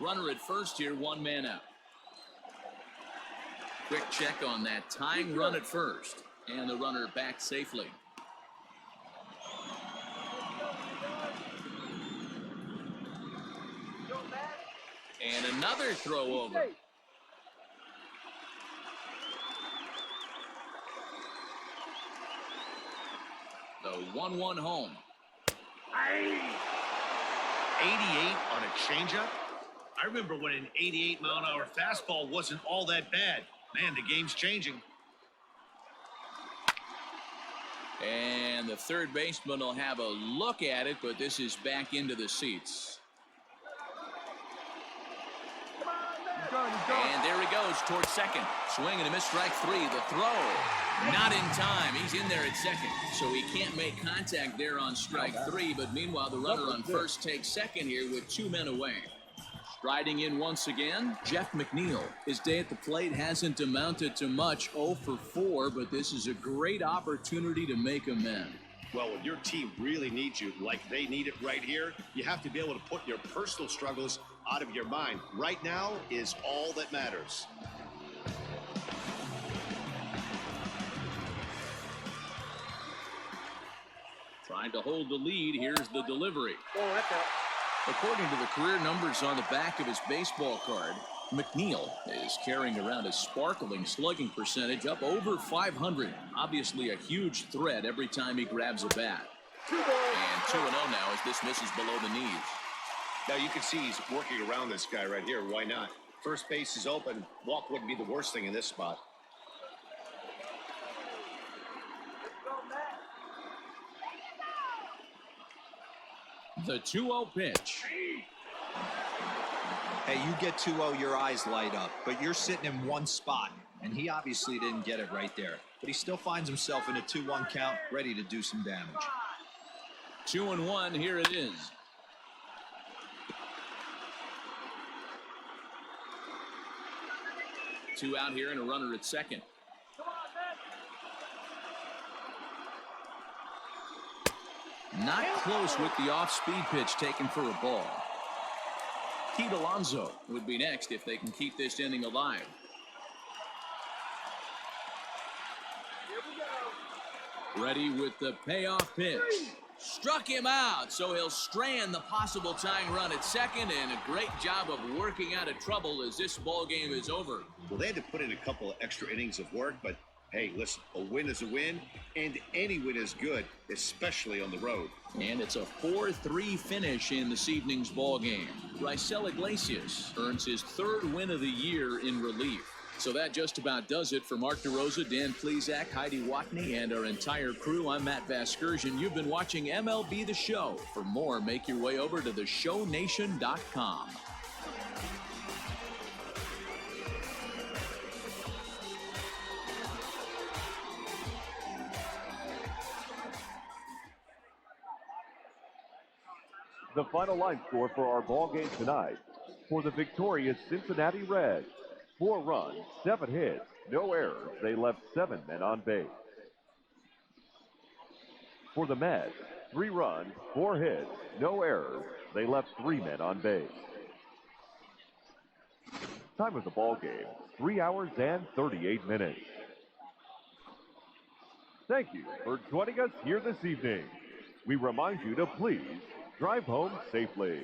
Runner at first here, 1 man out. Quick check on that tying run at first, and the runner back safely. And another throw over. The 1-1 home. 88 on a changeup? I remember when an 88-mile-an-hour fastball wasn't all that bad. Man, the game's changing. And the third baseman will have a look at it, but this is back into the seats. And there he goes towards second. Swing and a miss, strike 3. The throw. Not in time. He's in there at second. So he can't make contact there on strike 3. But meanwhile, the runner on first takes second here with 2 men away. Striding in once again, Jeff McNeil. His day at the plate hasn't amounted to much, 0-for-4, but this is a great opportunity to make amends. Well, when your team really needs you, like they need it right here, you have to be able to put your personal struggles out of your mind. Right now is all that matters. Trying to hold the lead. Here's the delivery. According to the career numbers on the back of his baseball card, McNeil is carrying around a sparkling slugging percentage up over 500. Obviously a huge threat every time he grabs a bat. And 2-0 now as this misses below the knees. Now you can see he's working around this guy right here. Why not? First base is open. Walk wouldn't be the worst thing in this spot. The 2-0 pitch. Hey, you get 2-0, your eyes light up, but you're sitting in one spot, and he obviously didn't get it right there. But he still finds himself in a 2-1 count, ready to do some damage. 2-1, here it is. Two out here and a runner at second. Not close with the off-speed pitch taken for a ball. Pete Alonso would be next if they can keep this inning alive. Ready with the payoff pitch. Struck him out, so he'll strand the possible tying run at second, and a great job of working out of trouble as this ball game is over. Well, they had to put in a couple of extra innings of work, but hey, listen, a win is a win, and any win is good, especially on the road. And it's a 4-3 finish in this evening's ball game. Raisel Iglesias earns his third win of the year in relief. So that just about does it for Mark DeRosa, Dan Plesac, Heidi Watney, and our entire crew. I'm Matt Vasgersian. You've been watching MLB The Show. For more, make your way over to theshownation.com. The final line score for our ball game tonight. For the victorious Cincinnati Reds, 4 runs, 7 hits, no errors. They left 7 men on base. For the Mets, 3 runs, 4 hits, no errors. They left 3 men on base. Time of the ball game, 3 hours and 38 minutes. Thank you for joining us here this evening. We remind you to please drive home safely.